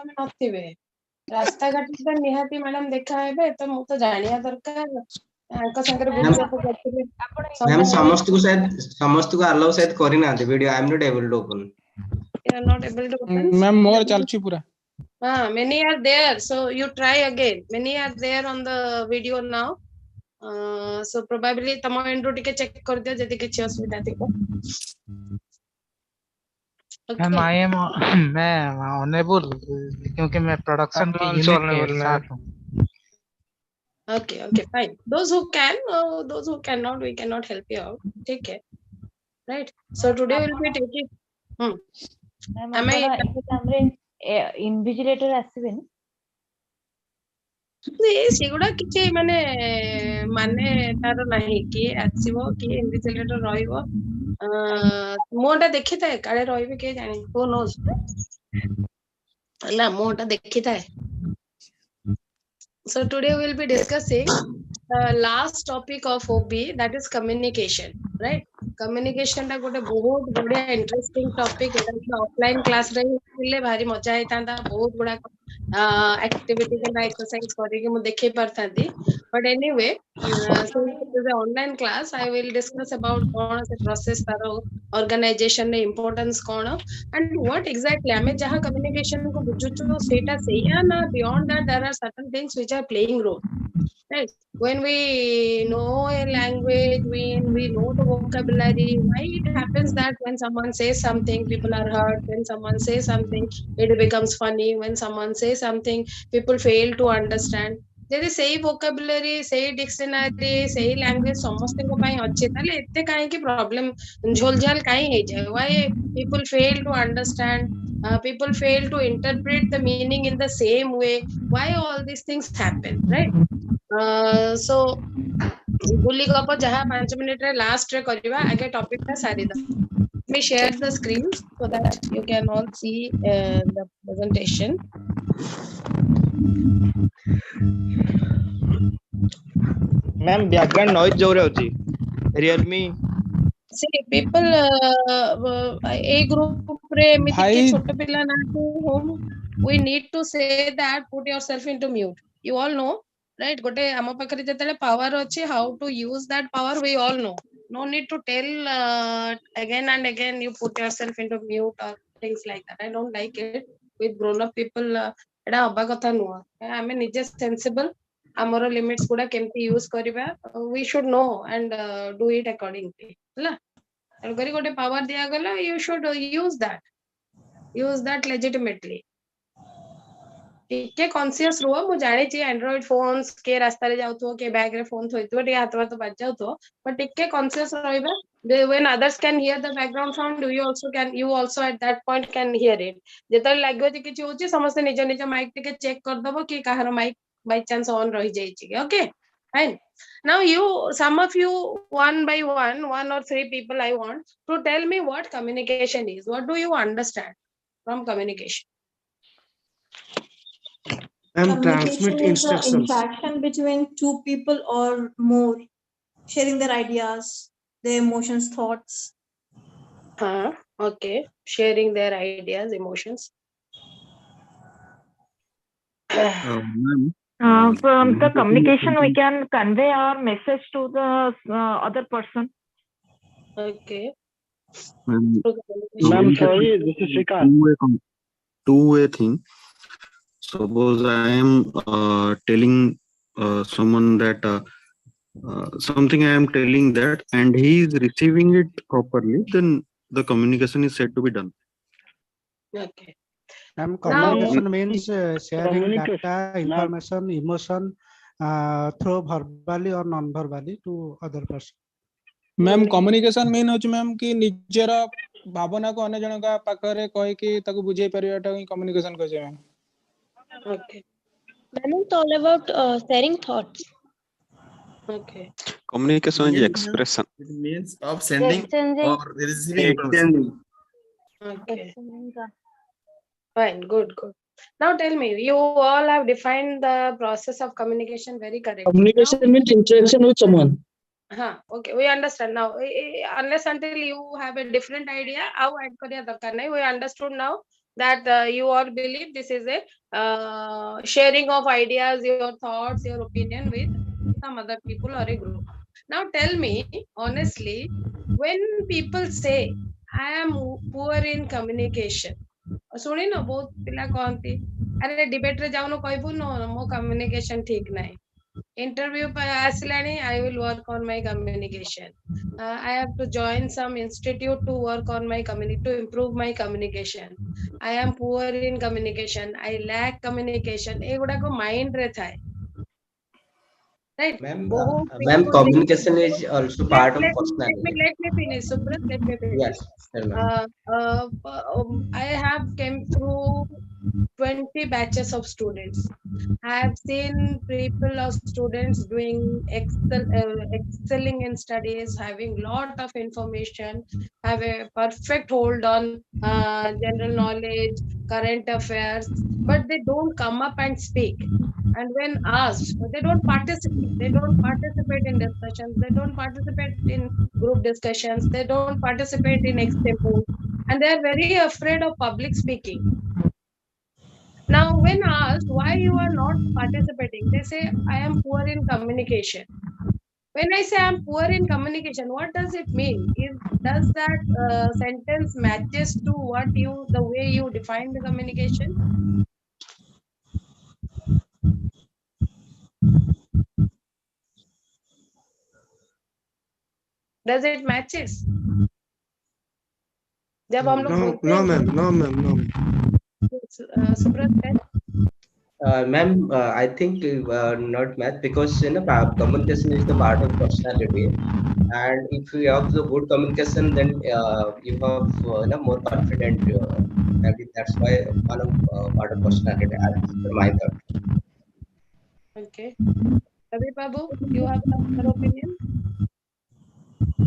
तमे नथिबे रास्ता घाट तो निहाती मैडम देखा हेबे तो मु तो जानिया दरकार आंका संगर बुझिया तो करथिबे मैम समस्त को अलाउ शायद करी ना video I am not able to open you are not able to open ma'am मोर चलची पूरा many are there so you try again many are there on the video now so probably तम Andrew टिके check कर दियो जदी किछि असुविधा थिबो मैम आई एम मैं अनेबल क्योंकि मैं प्रोडक्शन के यूनिट के साथ हूं okay fine those who can those who cannot we cannot help you out ठीक है right so today we'll be taking ma'am हमरे इन्विजिलेटर आसीबेन सेगुड़ा किछि माने तार नाही कि आसीबो कि इन्विजिलेटर रहइबो मोटा देखिता काळे रहइबे के जानि who knows ला मोटा देखिता so today we'll be discussing the last topic of OB that is communication right communication ता गोटे बहुत बढ़िया इंटरेस्टिंग टॉपिक एटा ऑफलाइन क्लास रे थिले भारी मजा आइतांदा बहुत बड़ा एक्टिविटी के एक्सरसाइज करी के मु देखै परथांती but anyway so this is an online class I will discuss about कौन से प्रोसेस तारो ऑर्गेनाइजेशन ने इंपोर्टेंस कौन and what exactly हमें जहां कम्युनिकेशन को बुझुचो सेटा सेया ना beyond that there are certain things which are playing role right when we know a language when we know the vocabulary why it happens that when someone says something people are hurt when someone says something it becomes funny when someone says something people fail to understand जदि सही vocabulary सही dictionary सही language समस्त को पई अच्छे ताले एते काहे की problem झोलझाल काहे हे जाय why people fail to understand people fail to interpret the meaning in the same way why all these things happen right so गुली गप जहां 5 मिनिट रे लास्ट रे करबा आगे टॉपिक ता सारी the me share the screen so that you can all see the presentation ma'am background noise जोरे होची Realme see people a group रे एमिति के छोटे पिला ना home we need to say that put yourself into mute you all know right गोटे हम पाखरे जतले पावर अछि how to use that power we all know no need to tell again and again you put yourself into mute or things like that I don't like it with grown up people एडा हबा कथा नुवा हमें निजे sensible हमरो limits गुडा केमती use करबा we should know and do it accordingly हला अलगरी गोटे पावर दिया गला you should use that legitimately के कॉन्शियस रो मु जाने छी एंड्रॉइड फोन्स के रास्ता रे जाउथो के बैग रे फोन थोइतो टे हाथ तो बज जाउथो बट टिके conscious रहइबा when others can hear the background sound you also at that point can hear it जेतल लागो जे किछ होची समस्त निज निज माइक टिके चेक कर दबो कि काहर माइक बाय चांस ऑन रहि जाई छी okay fine now some of you one by one or three people I want to tell me what communication is what do you understand from communication Communication is the interaction between two people or more, sharing their ideas, their emotions, thoughts. Okay, sharing their ideas, emotions. From the communication, we can convey our message to the other person. Okay. Ma'am, sorry, this is Shrikant. Two-way thing. Suppose I am telling someone that something I am telling that and he is receiving it properly, then the communication is said to be done. Okay. Communication means sharing data, information, emotion through verbally or non-verbally to other person. Ma'am communication main होच ma'am कि निजर भावना को अन्य जन का पाखरे कहि कि ताको बुझाई परियाटा कम्युनिकेशन कहै छै ma'am Okay. Ma'am, it's all about sharing thoughts. Okay. Communication is expression. It means of sending or receiving Exchanging. Okay. Fine. Good. Now tell me, you all have defined the process of communication very correctly. Communication means interaction with someone. Okay, we understand now. Unless until you have a different idea, how add kariya darkar nahi. We understood now that you all believe this is a sharing of ideas, your thoughts, your opinion with some other people or a group. Now tell me honestly, when people say I am poor in communication, ଶୁଣି ନା ବହୁତ ପିଲା କହନ୍ତି ଆରେ debate रे ଯାଉନ କହିବୁ ମୋ communication ଠିକ ନାହିଁ, interview ଆସିଲାଣି I will work on my communication, I have to join some institute to work on my community to improve my communication, I am poor in communication, I lack communication, ଏଗୁଡାକ mind ରେ ଥାଏ, right? Ma'am, communication is also part of personality. Let me finish, Subrat, let me finish. Yes, ma'am. I have came through 20 batches of students. I have seen people or students doing excelling in studies, having lot of information, have a perfect hold on general knowledge, current affairs, but they don't come up and speak. And when asked, they don't participate. They don't participate in discussions. They don't participate in group discussions. They don't participate in extempore, and they are very afraid of public speaking. Now, when asked why you are not participating, they say, I am poor in communication. When I say I am poor in communication, what does it mean? Does that sentence matches to what the way you define the communication? Does it matches? जब हम लोग बोलते हैं, no ma'am. Subrat said. Ma'am, I think not math, because communication is the part of personality, and if you have the good communication, then you have more confident. That's why one of part of personality. As per my thought. Okay, Ravi Babu, you have another opinion?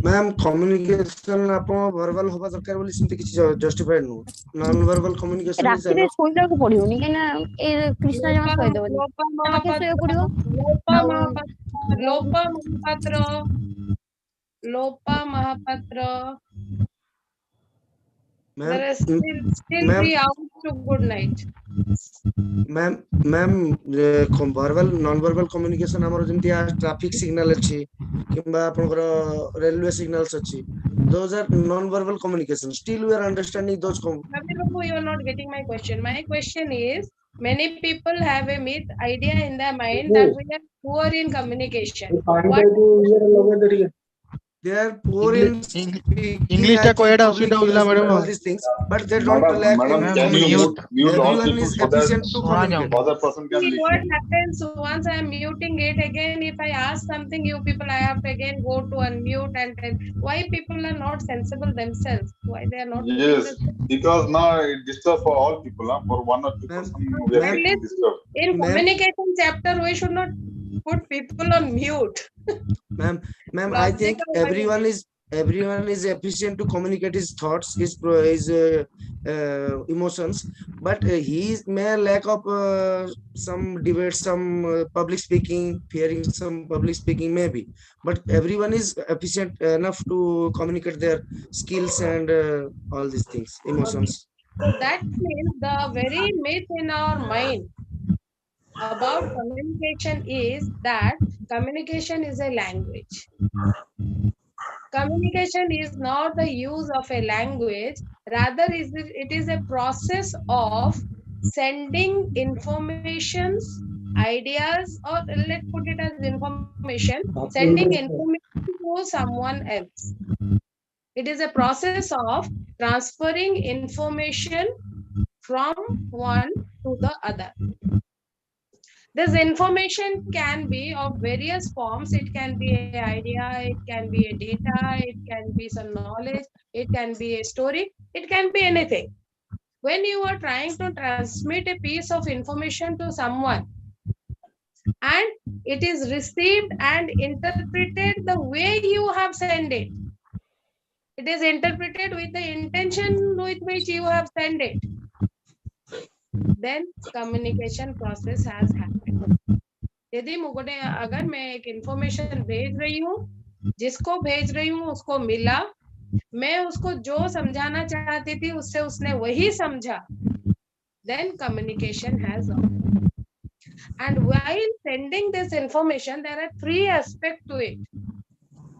Ma'am communication आपण verbal होबा दरकार बोली सिंते किछि justified no non verbal communication is रात्रि सोइला को पडियोनी केना ए कृष्ण जमा सोइ देबनी ताके सोइ पडियो Lopa Mahapatra ma'am be out to good night. Ma'am verbal non verbal communication हमर जेंति ट्रैफिक सिग्नल अछि किंबा आपनकर रेलवे सिग्नल्स अछि, those are non verbal communication, still we are understanding those you are not getting my question. My question is, many people have a myth idea in their mind that we are poor in communication. They are poor in English ta koeda osida hogila madam, all these things, but they don't lack in communication. Everyone is efficient to communicate. Other person can listen. What happens once I am muting it again, if I ask something, you people, I have to again go to unmute and tell. Why people are not sensible themselves? Why they are not? Yes, because now it disturbs for all people, for 1 or 2 person. We are getting disturbed. In communication chapter, we should not put people on mute. Ma'am, I think everyone is efficient to communicate his thoughts, his emotions, but he may lack of some debate, some public speaking, fearing some public speaking maybe, but everyone is efficient enough to communicate their skills and all these things, emotions. So that means the very myth in our mind about communication is that communication is a language. Communication is not the use of a language, rather it is a process of sending informations, ideas, or let's put it as information, sending information to someone else. It is a process of transferring information from one to the other. This information can be of various forms. It can be an idea, it can be a data, it can be some knowledge, it can be a story, it can be anything. When you are trying to transmit a piece of information to someone and it is received and interpreted the way you have sent it, it is interpreted with the intention with which you have sent it, then communication process has happened. यदि अगर मैं एक information भेज रही हूँ, जिसको भेज रही हूँ उसको मिला, मैं उसको जो समझाना चाहती थी उससे उसने वही समझा, then communication has occurred. And while sending this information, there are three aspects to it.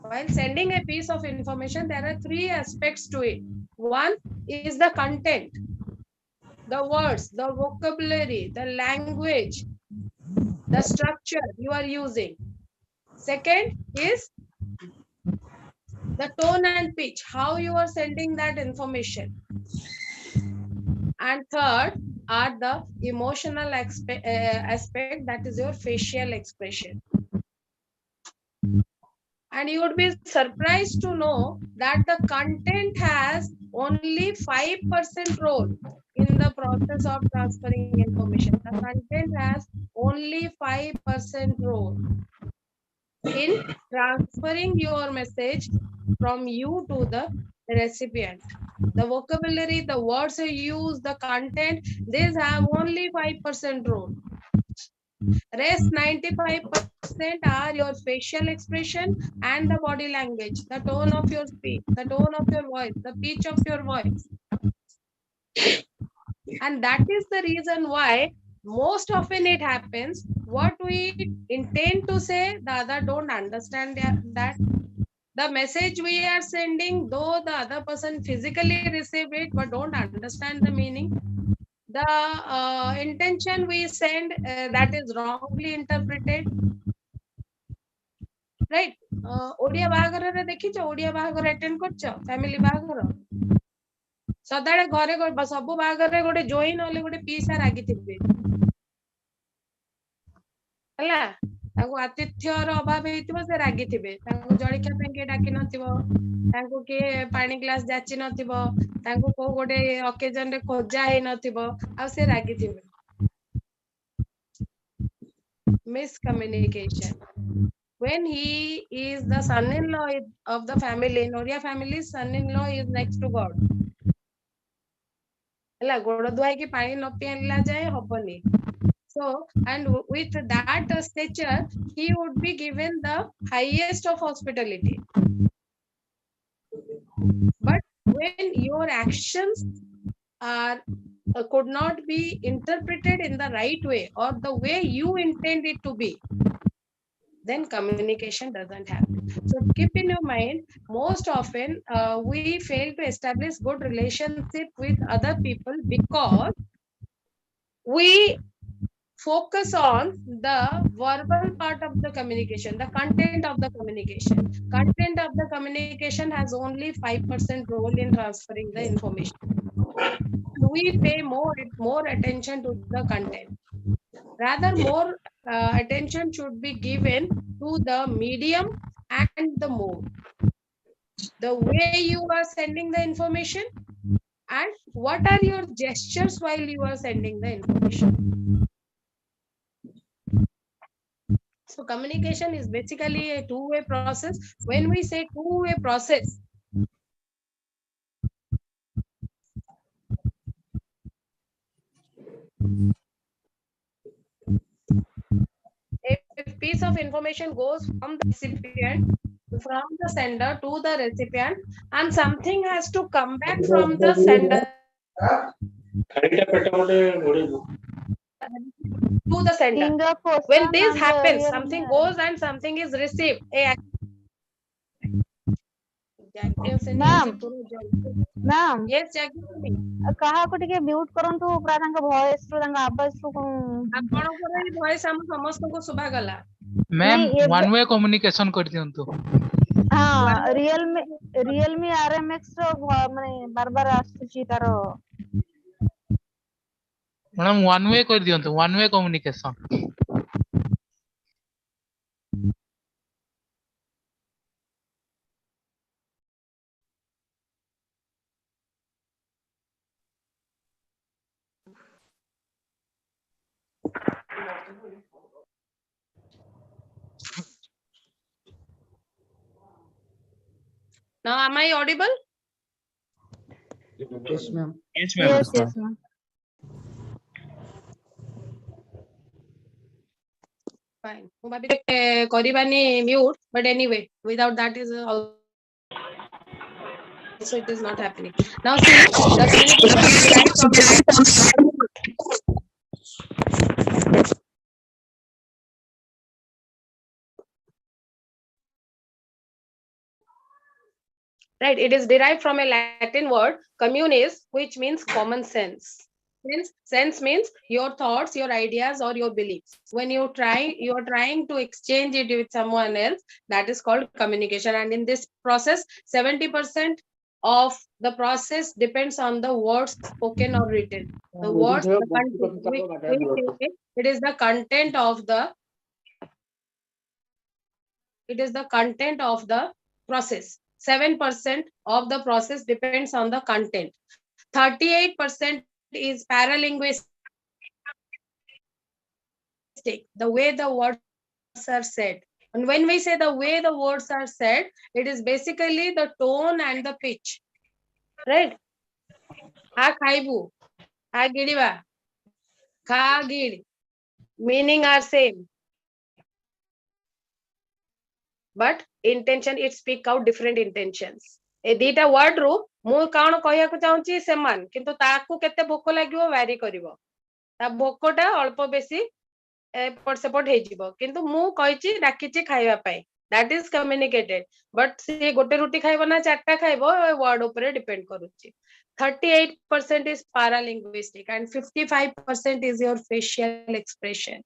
While sending a piece of information, there are three aspects to it. One is the content, the words, the vocabulary, the language, the structure you are using. Second is the tone and pitch, how you are sending that information. And third are the emotional aspect, that is your facial expression. And you would be surprised to know that the content has only 5% role in the process of transferring information. The content has only 5% role in transferring your message from you to the recipient. The vocabulary, the words you use, the content, these have only 5% role. Rest 95% are your facial expression and the body language, the tone of your speech, the tone of your voice, the pitch of your voice. And that is the reason why most often it happens, what we intend to say, the other don't understand that. The message we are sending, though the other person physically receive it, but don't understand the meaning. The intention we send, that is wrongly interpreted. Right? Odia बाहाघर देखिଛ, ओडिया बाहाघर attend करछ, family बाहाघर सदाळे घरे सब बाहाघर गोटे जोई नले गोटे पीसा रागिथिबे हला ताको आतिथ्यर अभाव हेतिबो से रागिथिबे, ताको जळिखा ପାଇଁ के डाकी नथिबो, ताको के पानी ग्लास जाची नथिबो, ताको को गोटे ओकेजन रे खोजा हे नथिबो, आ से रागिथिबे. Miscommunication. When he is the son-in-law of the family, in Oriya family, son-in-law is next to God. हला गोड़ धुआई की पानी न पियला जाए हबनी. So, and with that stature, he would be given the highest of hospitality. But when your actions are could not be interpreted in the right way or the way you intend it to be, then communication doesn't happen. So keep in your mind, most often we fail to establish good relationship with other people because we focus on the verbal part of the communication, the content of the communication. Content of the communication has only 5% role in transferring the information. We pay more attention to the content. Rather, more attention should be given to the medium and the mode. The way you are sending the information and what are your gestures while you are sending the information. So communication is basically a two-way process. When we say two-way process, a piece of information goes from the recipient, from the sender to the recipient, and something has to come back from the sender to the sender. When this happens, something goes and something is received. Ma'am yes Jaggi, कहा को टिके mute करंतु पूरा तांका voice रो तांका आवाज रो आपनकर ई voice हम समस्त को सुबा गला. मैम वन वे कम्युनिकेशन कर दियंतु. हां रियलमी आरएमएक्स रो माने बार-बार आछुची तारो मैडम वन वे कर दियंतु, one way communication. Now am I audible? Yes ma'am. Yes ma'am. Fine. Koribani mute, but anyway, without that is also it is not happening. Now see, the communication is derived from right? It is derived from a Latin word communis, which means common sense. Sense means your thoughts, your ideas, or your beliefs. When you are trying to exchange it with someone else, that is called communication. And in this process, 70% of the process depends on the words spoken or written. The words, the content, it is the content of the process. 7% of the process depends on the content. 38% is paralinguistic, the way the words are said. And when we say the way the words are said, it is basically the tone and the pitch, right? Ha khaibu, ha gidiba, kha gid, meaning are same, but intention it speak out different intentions. A दीटा word रु मु कौन कहया को चाहूची सेमान किंतु ताकू केते भोक लागिवो vary करिवो ता भोकटा अल्प बेसी एपट सेपट हे जिवो किंतु मु कहिची डाकिची खाइबा पई दैट इज कम्युनिकेटेड बट से गोटे रोटी खाइबो ना चारटा खाइबो वर्ड ऊपर डिपेंड करूची 38% is paralinguistic and 55% is your facial expression.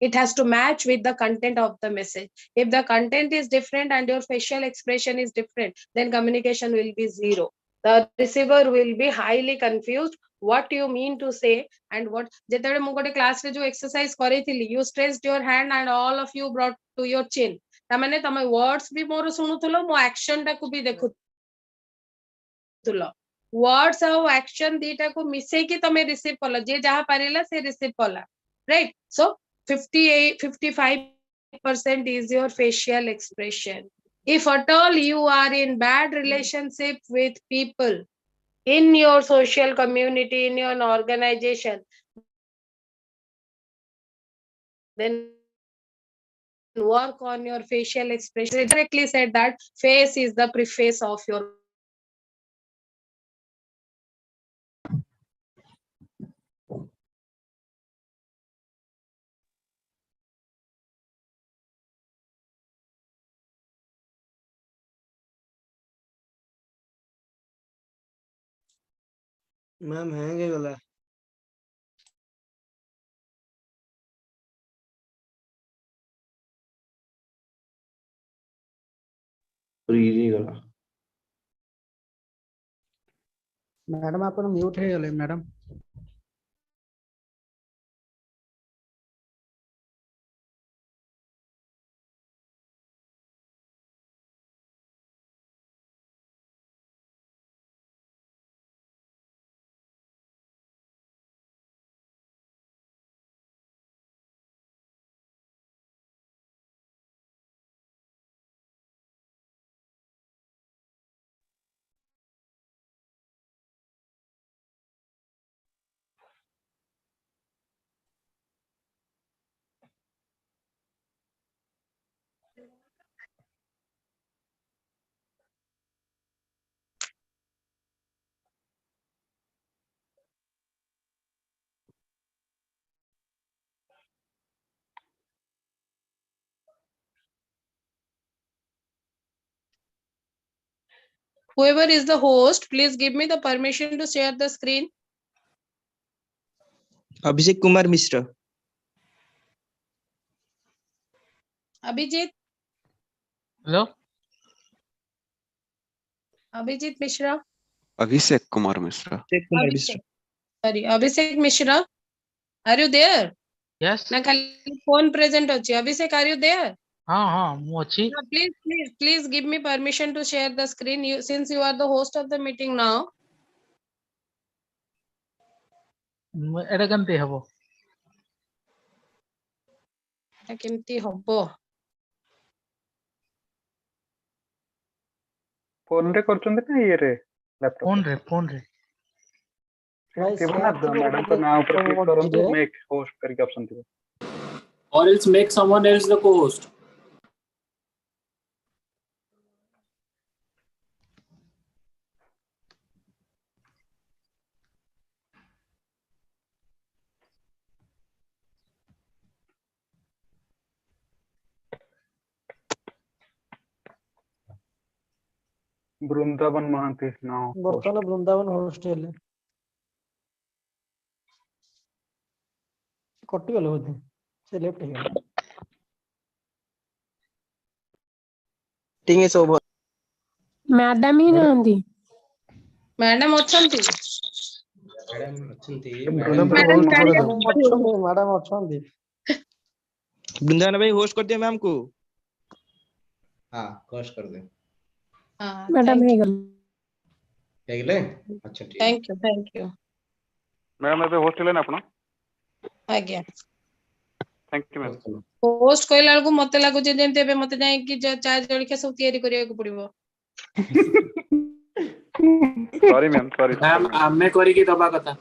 It has to match with the content of the message. If the content is different and your facial expression is different, then communication will be zero. The receiver will be highly confused what you mean to say and what. जेतेबेले मु गोटे class रे जो exercise करेथिली, you stretched your hand and all of you brought to your chin. ता माने तमे words भी मोर सुनुथुलो, मो action टाकू भी देखुथुलो. वर्ड्स और एक्शन दीटा को मिसे की तमे रिसीव कलो, जे जहा पारिला से रिसीव कला, right? So 55% is your facial expression. If at all you are in bad relationship with people in your social community, in your organization, then work on your facial expression. It directly said that face is the preface of your ma'am hang है गला freeze गला madam आपण mute हे गले madam whoever is the host, please give me the permission to share the screen. Abhishek Kumar Mishra Abhijit. Hello. Abhijit Mishra. Abhishek Kumar Mishra. Abhishek. Sorry, Abhishek Mishra. Are you there? Yes. Na khali phone present hochi. Abhishek, are you there? हाँ मु अछि. Please give me permission to share the screen. Since you are the host of the meeting now. एटा केमते हबो? एटा केमती हबो? Phone रे करचंदे ना ये रे लैपटॉप फोन रे थिबो ना मैडम तो ना ऊपर क्लिक करंतु मेक होस्ट करके ऑप्शन थिबो or else make someone else the co-host. Brundavan Mahanti is now host. ବର୍ତ୍ତମାନ ବୃନ୍ଦାବନ ହୋଷ୍ଟ ହେଲେ କଟିଗଲେ ବୋଧେ ସେ ଲେଫ୍ଟ ହେଇଗଲା Meeting is over. ମ୍ୟାଡାମ ହିଁ ନାହାନ୍ତି। ମ୍ୟାଡାମ ଅଛନ୍ତି? ମ୍ୟାଡାମ ଅଛନ୍ତି? Brundavan ମ୍ୟାଡାମ ଅଛନ୍ତି बृंदावन भाई होस्ट कर दिया मैम को। हाँ होस्ट कर दे। ମ୍ୟାଡାମ ହେଇଗଲେ। ହେଇଗଲେ? ଆଚ୍ଛା ଠିକ। थैंक यू मैम ଏବେ host ହେଲେ ନା ଆପଣ? ଆଜ୍ଞା। Thank you ma'am. ହୋଷ୍ଟ କହିଲା ବେଳକୁ ମତେ ଲାଗୁଛି ଯେମିତି ଏବେ ମତେ ଯାଇକି ଚା ଜଳଖିଆ ସବୁ ତିଆରି କରିବାକୁ ପଡିବ। Sorry ma'am sorry। ଆମେ କରିକି ଦବା କଥା।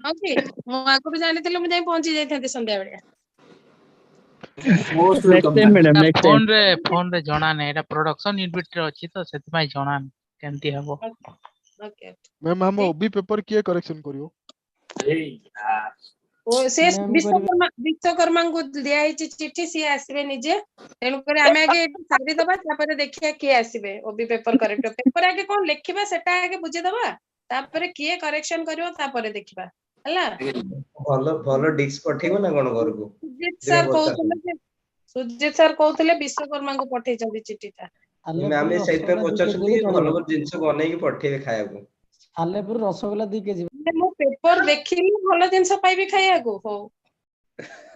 ଓକେ ମୁଁ ଆଗରୁ ଜାଣିଥିଲେ ମୁଁ ଯାଇ ପହଞ୍ଚି ଯାଇଥାନ୍ତି ସନ୍ଧ୍ୟା ବେଳେ। ଫୋନ ରେ ଜଣା ନାହିଁ ଏଟା ପ୍ରୋଡକ୍ସନ ୟୁନିଟ ରେ ଅଛି ତ ସେଥିପାଇଁ ଜଣା ନାହିଁ କେମିତି ହବ। ଓକେ मैम हम ओबी पेपर किए करेक्शन करियो ଓ ସେ ବିଶ୍ୱକର୍ମାଙ୍କୁ ଦିଆ ହେଇଛି ଚିଠି ସିଏ ଆସିବେ ନିଜେ ତେଣୁକରି ଆମେ ଆଗେ ସାରିଦବା ତାପରେ ଦେଖିବା କିଏ ଆସିବେ ଓବି ପେପର କରେକ୍ଟ ପେପର ଆଗେ କଣ ଲେଖିବା ସେଟା ଆଗେ ବୁଝିଦବା ତାପରେ କିଏ କରେକ୍ସନ କରିବ ତାପରେ ଦେଖିବା ହେଲା। ଭଲ ଭଲ ଡିସ୍କ ପଠେଇବ ନା କଣ ଘରକୁ? ସୁଜିତ ସାର୍ କହୁଥିଲେ ବିଶ୍ୱକର୍ମାଙ୍କୁ ପଠେଇଛନ୍ତି ଚିଠିଟା। ଆମେ ସେଇଥିପାଇଁ ପଚାରୁଛନ୍ତି ଭଲ ଭଲ ଜିନିଷ ବନେଇକି ପଠେଇବେ ଖାଇବାକୁ। ସାଲେପୁର ରସଗୋଲା 2 କେଜି ମୁଁ ପେପର ଦେଖିଲି ଭଲ ଜିନିଷ ପାଇବି ଖାଇବାକୁ। ହଉ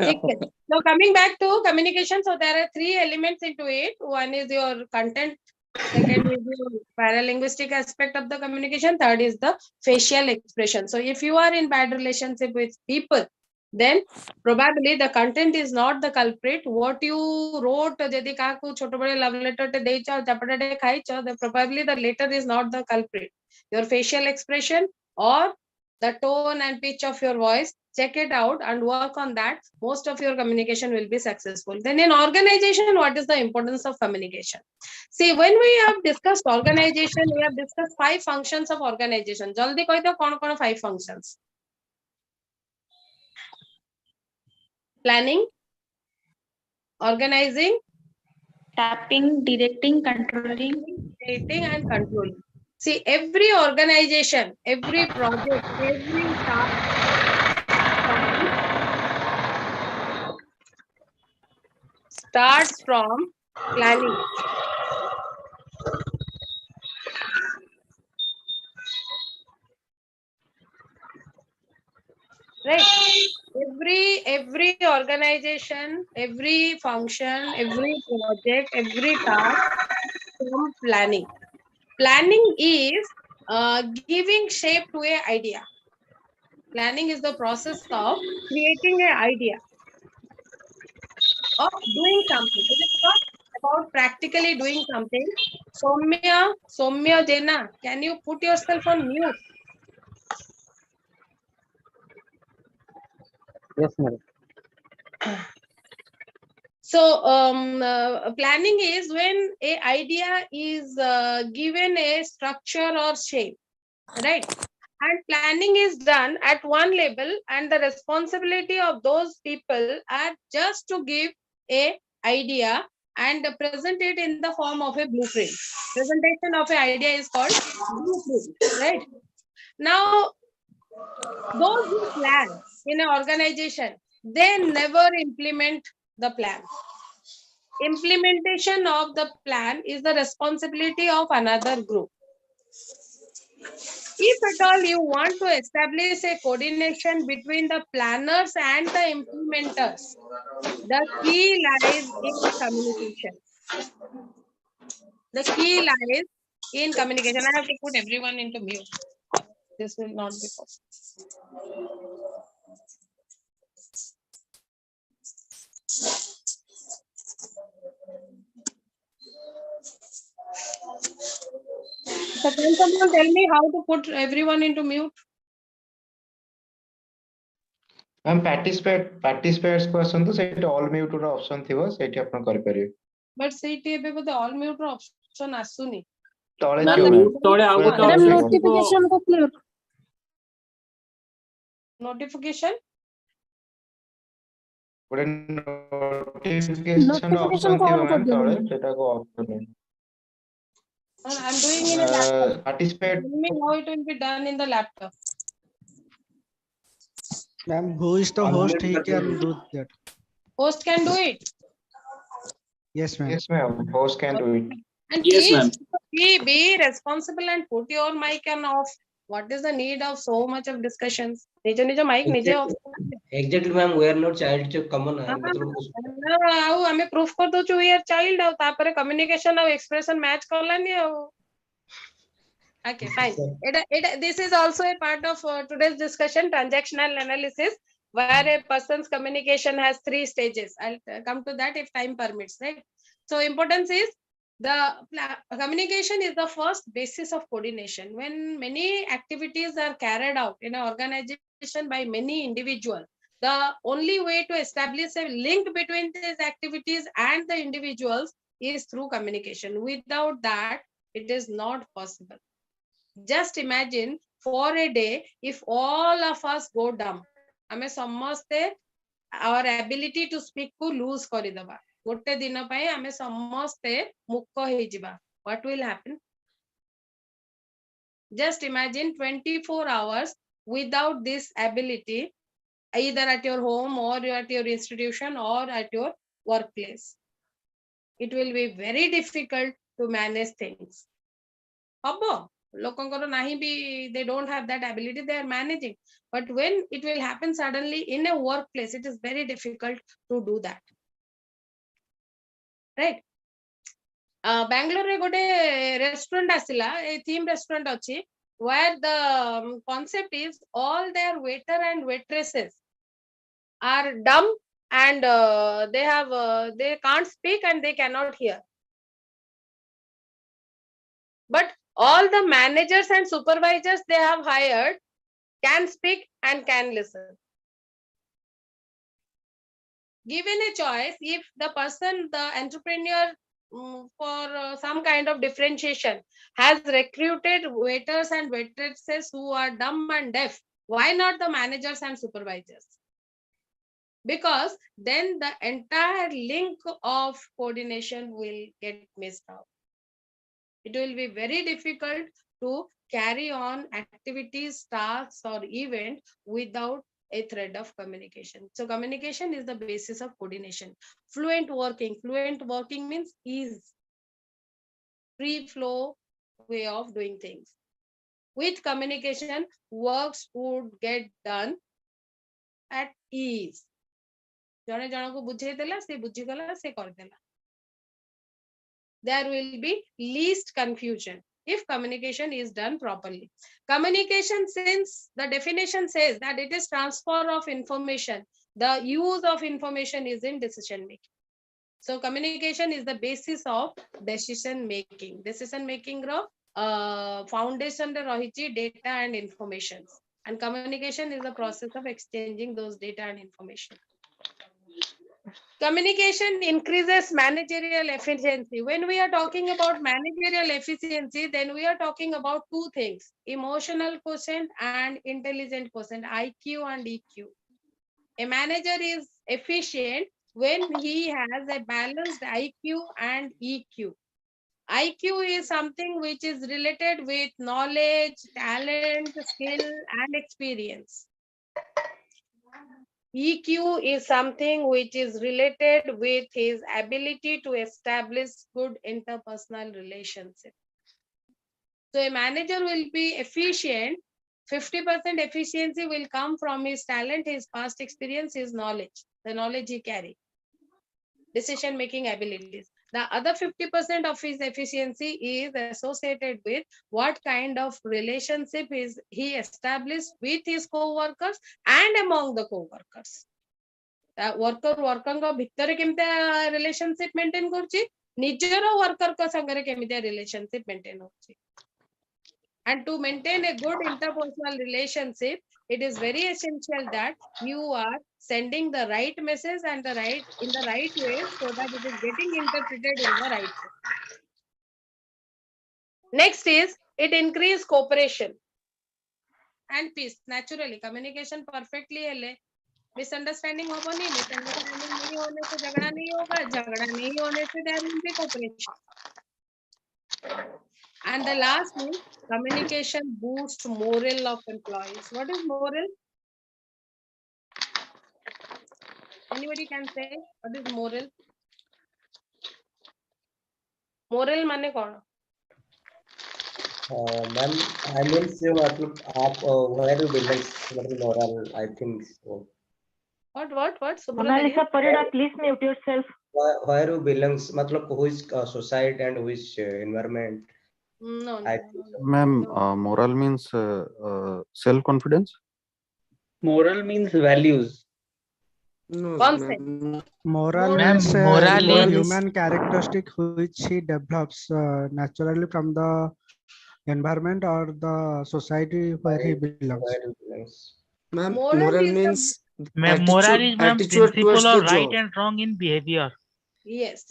ठीक है। So coming back to communication, so there are 3 elements into it. One is your content, second is your paralinguistic aspect of the communication, third is the facial expression. So if you are in bad relationship with people, then probably the content is not the culprit. What you wrote, jedi kaku choto bade love letter te deicha chapata te khaicha, then probably the letter is not the culprit. Your facial expression or the tone and pitch of your voice, check it out and work on that. Most of your communication will be successful. Then in organization, what is the importance of communication? See, when we have discussed organization, we have discussed 5 functions of organization. Jaldi koi to kon 5 functions? Planning, organizing, tapping, directing, controlling, and controlling. See, every organization, every project, every task starts from planning. Right? Every organization, every function, every project, every task from planning. Planning is giving shape to an idea. Planning is the process of creating an idea of doing something. It is not about practically doing something. Soumya Jena, can you put yourself on mute? Yes, madam. So planning is when a idea is given a structure or shape, right? And planning is done at one level, and the responsibility of those people are just to give a idea and present it in the form of a blueprint. Presentation of an idea is called blueprint, right? Now, those who plan in an organization, they never implement the plan. Implementation of the plan is the responsibility of another group. If at all you want to establish a coordination between the planners and the implementers, the key lies in communication. The key lies in communication. I have to put everyone into mute. This will not be possible. So can someone tell me how to put everyone into mute? Ma'am participates को आसंतु set all mute रो option थिबो सेठी आपण करि परिबे but सेठी एबे बोले all mute रो option आसुनी तळे तळे आउ गोटे मैडम नोटिफिकेशन को क्लियर नोटिफिकेशन गोटे नोटिफिकेशन ऑप्शन थिबो मैम तळे सेटा को ऑफ करने I'm doing in a laptop. Participate. Tell me how it will be done in the laptop. Ma'am, who is the host? He can do that. Host can do it. Yes, ma'am. Yes, ma'am. Host can do it. And Yes, ma'am. please be responsible and put your mic and off. What is the need of so much of discussions? निज mic निजे off. Exactly, ma'am. We are not child जो common है मतलब ଆଉ ଆମେ proof कर दोଛୁ we are child ଆଉ तापरे communication ଆଉ expression match करलानी ଆଉ. Okay, fine. This is also a part of today's discussion, transactional analysis, where a person's communication has 3 stages. I'll come to that if time permits, right? So importance is the communication is the first basis of coordination. When many activities are carried out in an organization by many individuals, the only way to establish a link between these activities and the individuals is through communication. Without that, it is not possible. Just imagine for a day if all of us go dumb, हमें समस्ते our ability to speak को lose करिदबा गोटे दिन पई हमें समस्ते मुक्क हे जिबा. What will happen? Just imagine 24 hours without this ability, either at your home or at your institution or at your workplace. It will be very difficult to manage things. Habo. Lokongoro nahi bhi, they don't have that ability, they are managing. But when it will happen suddenly in a workplace, it is very difficult to do that. Right? Bangalore re gote restaurant asila, a theme restaurant achi, where the concept is all their waiter and waitresses are dumb and they can't speak and they cannot hear. But all the managers and supervisors they have hired can speak and can listen. Given a choice, if the person, the entrepreneur, for some kind of differentiation, has recruited waiters and waitresses who are dumb and deaf, why not the managers and supervisors? Because then the entire link of coordination will get missed out. It will be very difficult to carry on activities, tasks, or events without a thread of communication. So communication is the basis of coordination. Fluent working means ease, free flow way of doing things. With communication, works would get done at ease. जने जन को बुझे देला से बुझी गला से कर देला. There will be least confusion if communication is done properly. Communication, since the definition says that it is transfer of information, the use of information is in decision making. So communication is the basis of decision making. Decision making ro foundation re rahichi data and information. And communication is the process of exchanging those data and information. Communication increases managerial efficiency. When we are talking about managerial efficiency, then we are talking about 2 things, emotional quotient and intelligent quotient, IQ and EQ. A manager is efficient when he has a balanced IQ and EQ. IQ is something which is related with knowledge, talent, skill, and experience. EQ is something which is related with his ability to establish good interpersonal relationships. So a manager will be efficient. 50% efficiency will come from his talent, his past experience, his knowledge, the knowledge he carries, decision-making abilities. The other 50% of his efficiency is associated with what kind of relationship is he established with his co-workers and among the co-workers. Worker भितर केमिता relationship maintain करछि, निजर worker को संगरे केमिता relationship maintain होछि. And to maintain a good interpersonal relationship, it is very essential that you are sending the right message and in the right way so that it is getting interpreted in the right way. Next is it increases cooperation and peace. Naturally, communication perfectly है, misunderstanding होगा, misunderstanding नहीं होने से झगड़ा नहीं होगा, झगड़ा नहीं होने से there will be cooperation. And the last is communication boost morale of employees. What is moral? Anybody can say what is moral? Moral माने कौन? मैम आई मीन से मतलब आप where you belongs मतलब moral I think so. What? Monalisa Parida, please mute yourself. Where you belongs मतलब which society and which environment. No. Ma'am, moral means self confidence. Moral means values. No, Concept. Moral Ma'am, means moral is human characteristic which he develops naturally from the environment or the society where he belongs. Where you belongs. Ma'am, Moral moral is means moral is ma'am attitude principle towards of the right job. and wrong in behavior. Yes.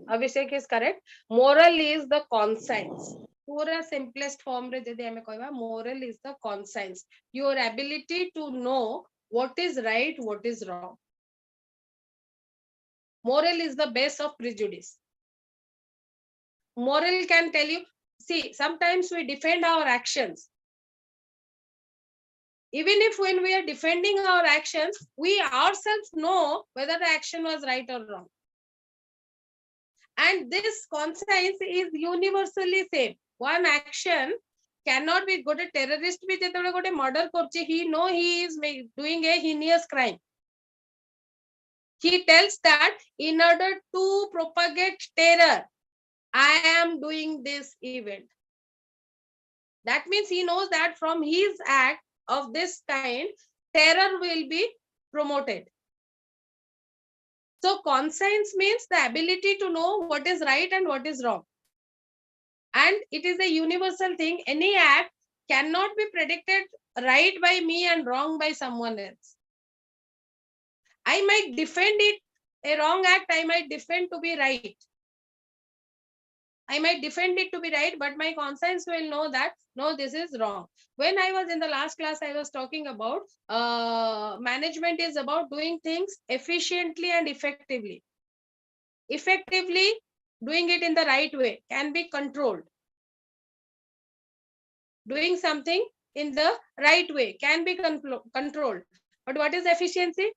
Abhishek is correct. Moral is the conscience. Pura simplest form re jodi ame koiba, moral is the conscience. Your ability to know what is right, what is wrong. Moral is the base of prejudice. Moral can tell you, see, sometimes we defend our actions. Even if when we are defending our actions, we ourselves know whether the action was right or wrong. And this conscience is universally same. One action cannot be good. A terrorist be got a murder korche, he know he is doing a heinous crime. He tells that in order to propagate terror, I am doing this event. That means he knows that from his act of this kind, terror will be promoted. So conscience means the ability to know what is right and what is wrong. And it is a universal thing. Any act cannot be predicted right by me and wrong by someone else. I might defend it, a wrong act, I might defend to be right. I might defend it to be right, but my conscience will know that, no, this is wrong. When I was in the last class, I was talking about management is about doing things efficiently and effectively. Effectively, doing it in the right way can be controlled. Doing something in the right way can be controlled. But what is efficiency?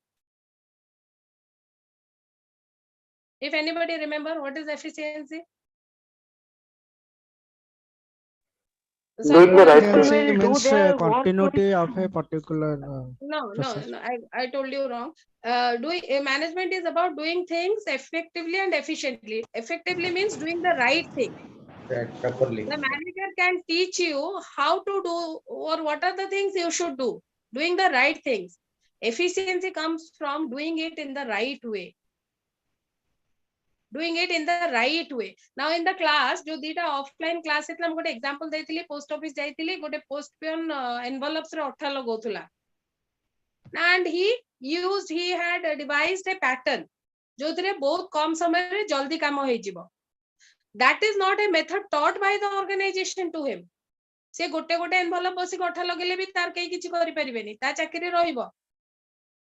If anybody remember, what is efficiency? Doing the right thing means continuity of a particular No, process. I told you wrong. Management is about doing things effectively and efficiently. Effectively means doing the right thing. Right, properly. The manager can teach you how to do or what are the things you should do. Doing the right things. Efficiency comes from doing it in the right way. Doing it in the right way. Now in the class, jo dita offline class itla gote example deithili, post office jaithili, gote post pion envelopes re otha logothula. And he had devised a pattern jothre bahut kam samay re jaldi kamo hei jibo. That is not a method taught by the organization to him. Se gote envelope bosi otha lagele bi tar kei kichi kari paribeni, ta chakiri rahibo.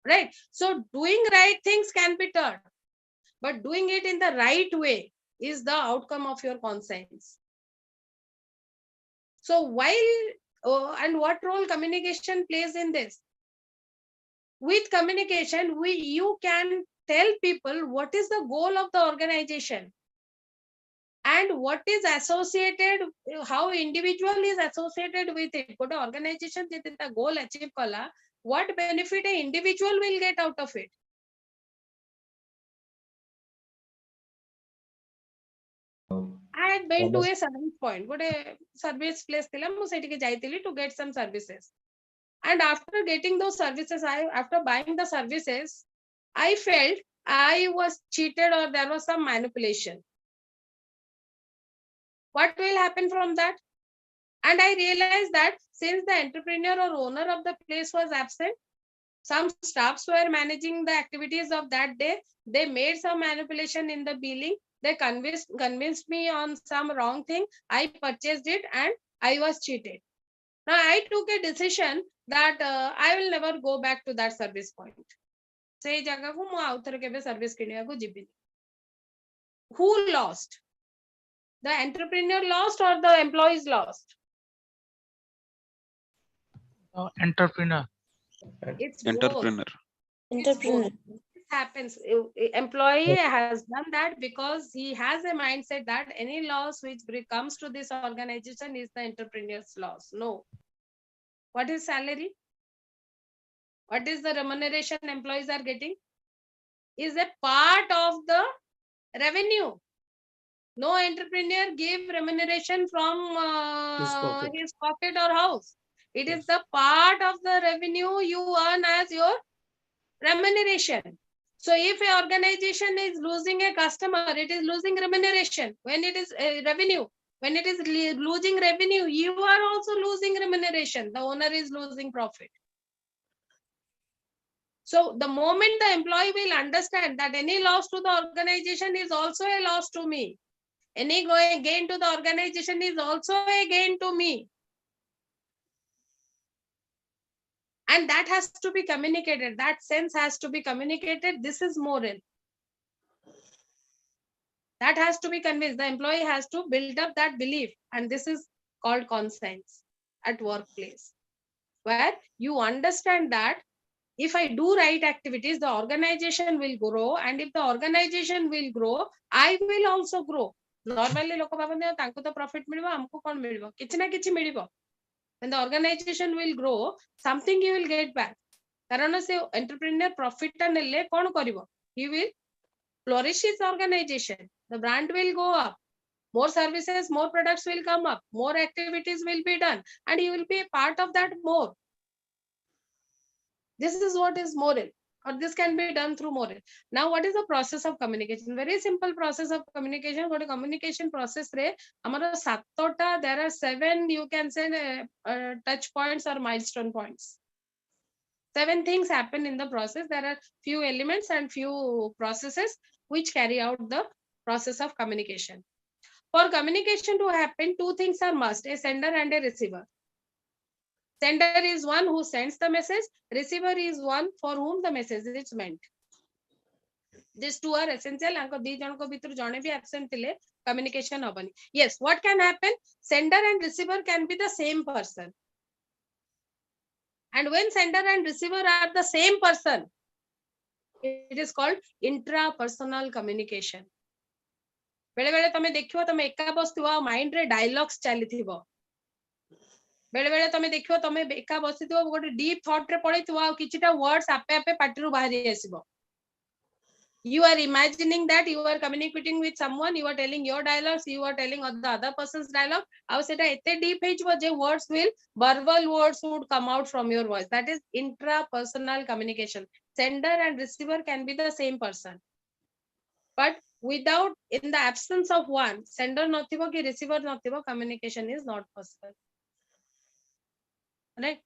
Right? So doing right things can be taught, but doing it in the right way is the outcome of your conscience. So while and what role communication plays in this? With communication, you can tell people what is the goal of the organization and what is associated, how individual is associated with it. But the organization the goal achieve kala, what benefit an individual will get out of it. I had been to a service point, but a service place to get some services. And after getting those services, after buying the services, I felt I was cheated or there was some manipulation. What will happen from that? And I realized that since the entrepreneur or owner of the place was absent, some staffs were managing the activities of that day. They made some manipulation in the billing. They convinced me on some wrong thing. I purchased it and I was cheated. Now I took a decision that I will never go back to that service point. Say jaga ko mu author kebe service kinia ko jibini. Who lost? The entrepreneur lost or the employees lost? Entrepreneur. It's Entrepreneur. Entrepreneur. This happens. Employee has done that because he has a mindset that any loss which comes to this organization is the entrepreneur's loss. No. What is salary? What is the remuneration employees are getting? Is a part of the revenue. No entrepreneur give remuneration from his pocket or house. It is the part of the revenue you earn as your remuneration. So if an organization is losing a customer, it is losing remuneration. When it is revenue, when it is losing revenue, you are also losing remuneration. The owner is losing profit. So the moment the employee will understand that any loss to the organization is also a loss to me, any gain to the organization is also a gain to me, and that has to be communicated, that sense has to be communicated. This is moral. That has to be convinced. The employee has to build up that belief, and this is called conscience at workplace, where you understand that if I do right activities, the organization will grow, and if the organization will grow, I will also grow. Normally लोक भाबନ୍ତି तांको तो profit मिलिबो, हमको कोन मिलिबो, किछि ना किछि मिलिबो. When the organization will grow, something he will get back. कारण से entrepreneur profit टा नेले कोन करिवो, he will flourish his organization. The brand will go up. More services, more products will come up. More activities will be done, and he will be a part of that more. This is what is moral, or this can be done through moral. Now, what is the process of communication? Very simple process of communication. What a communication process re amara satota, there are 7, you can say touch points or milestone points. 7 things happen in the process. There are few elements and few processes which carry out the process of communication. For communication to happen, 2 things are must: a sender and a receiver. Sender is one who sends the message. Receiver is one for whom the message is meant. These 2 are essential. Anko di janko bhitru jane bhi absent thile, communication hobani. Yes, what can happen? Sender and receiver can be the same person. And when sender and receiver are the same person, it is called intrapersonal communication. बेले बेले तमे देखियो तमे एका बसथिबो mind रे dialogues चलीथिबो. बेले बेले तमे देखियो तमे एका बसथिबो गोटे डीप थॉट रे पड़िथिबो आ किछिटा वर्ड्स आपे आपे पाटिरु बाहरी आसीबो. You are imagining that you are communicating with someone, you are telling your dialogues, you are telling the other person's dialogue. How seta ete deep heijibo je words will, verbal words would come out from your voice. That is intrapersonal communication. Sender and receiver can be the same person, but without, in the absence of one, sender nothibo ki receiver nothibo, communication is not possible. Right?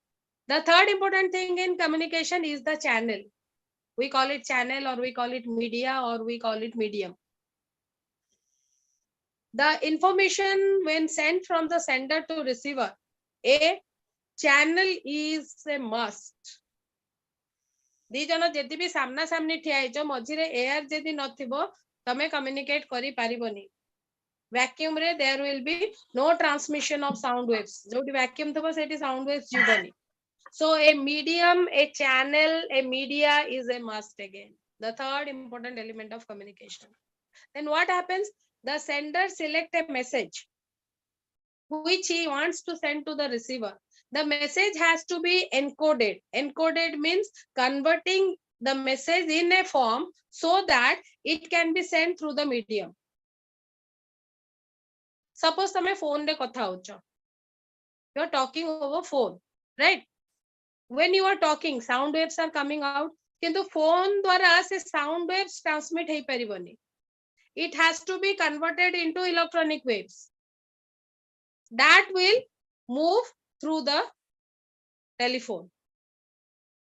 The third important thing in communication is the channel. We call it channel, or we call it media, or we call it medium. The information when sent from the sender to receiver, a channel is a must. दी जन जदि भी सामना सामने ठिया हेजो मझिरे air जदि नथिबो तमे communicate करि पारिबोनी. वैक्यूम रे there will be no transmission of sound waves. जोटी वैक्यूम थबो सेठी sound waves जीवनी. So a medium, a channel, a media is a must again. The third important element of communication. Then what happens? The sender select a message which he wants to send to the receiver. The message has to be encoded. Encoded means converting the message in a form so that it can be sent through the medium. Suppose tame phone re kotha hocho. You are talking over phone, right? When you are talking, sound waves are coming out. Kintu phone dwara se sound waves transmit hei pariboni. It has to be converted into electronic waves that will move through the telephone.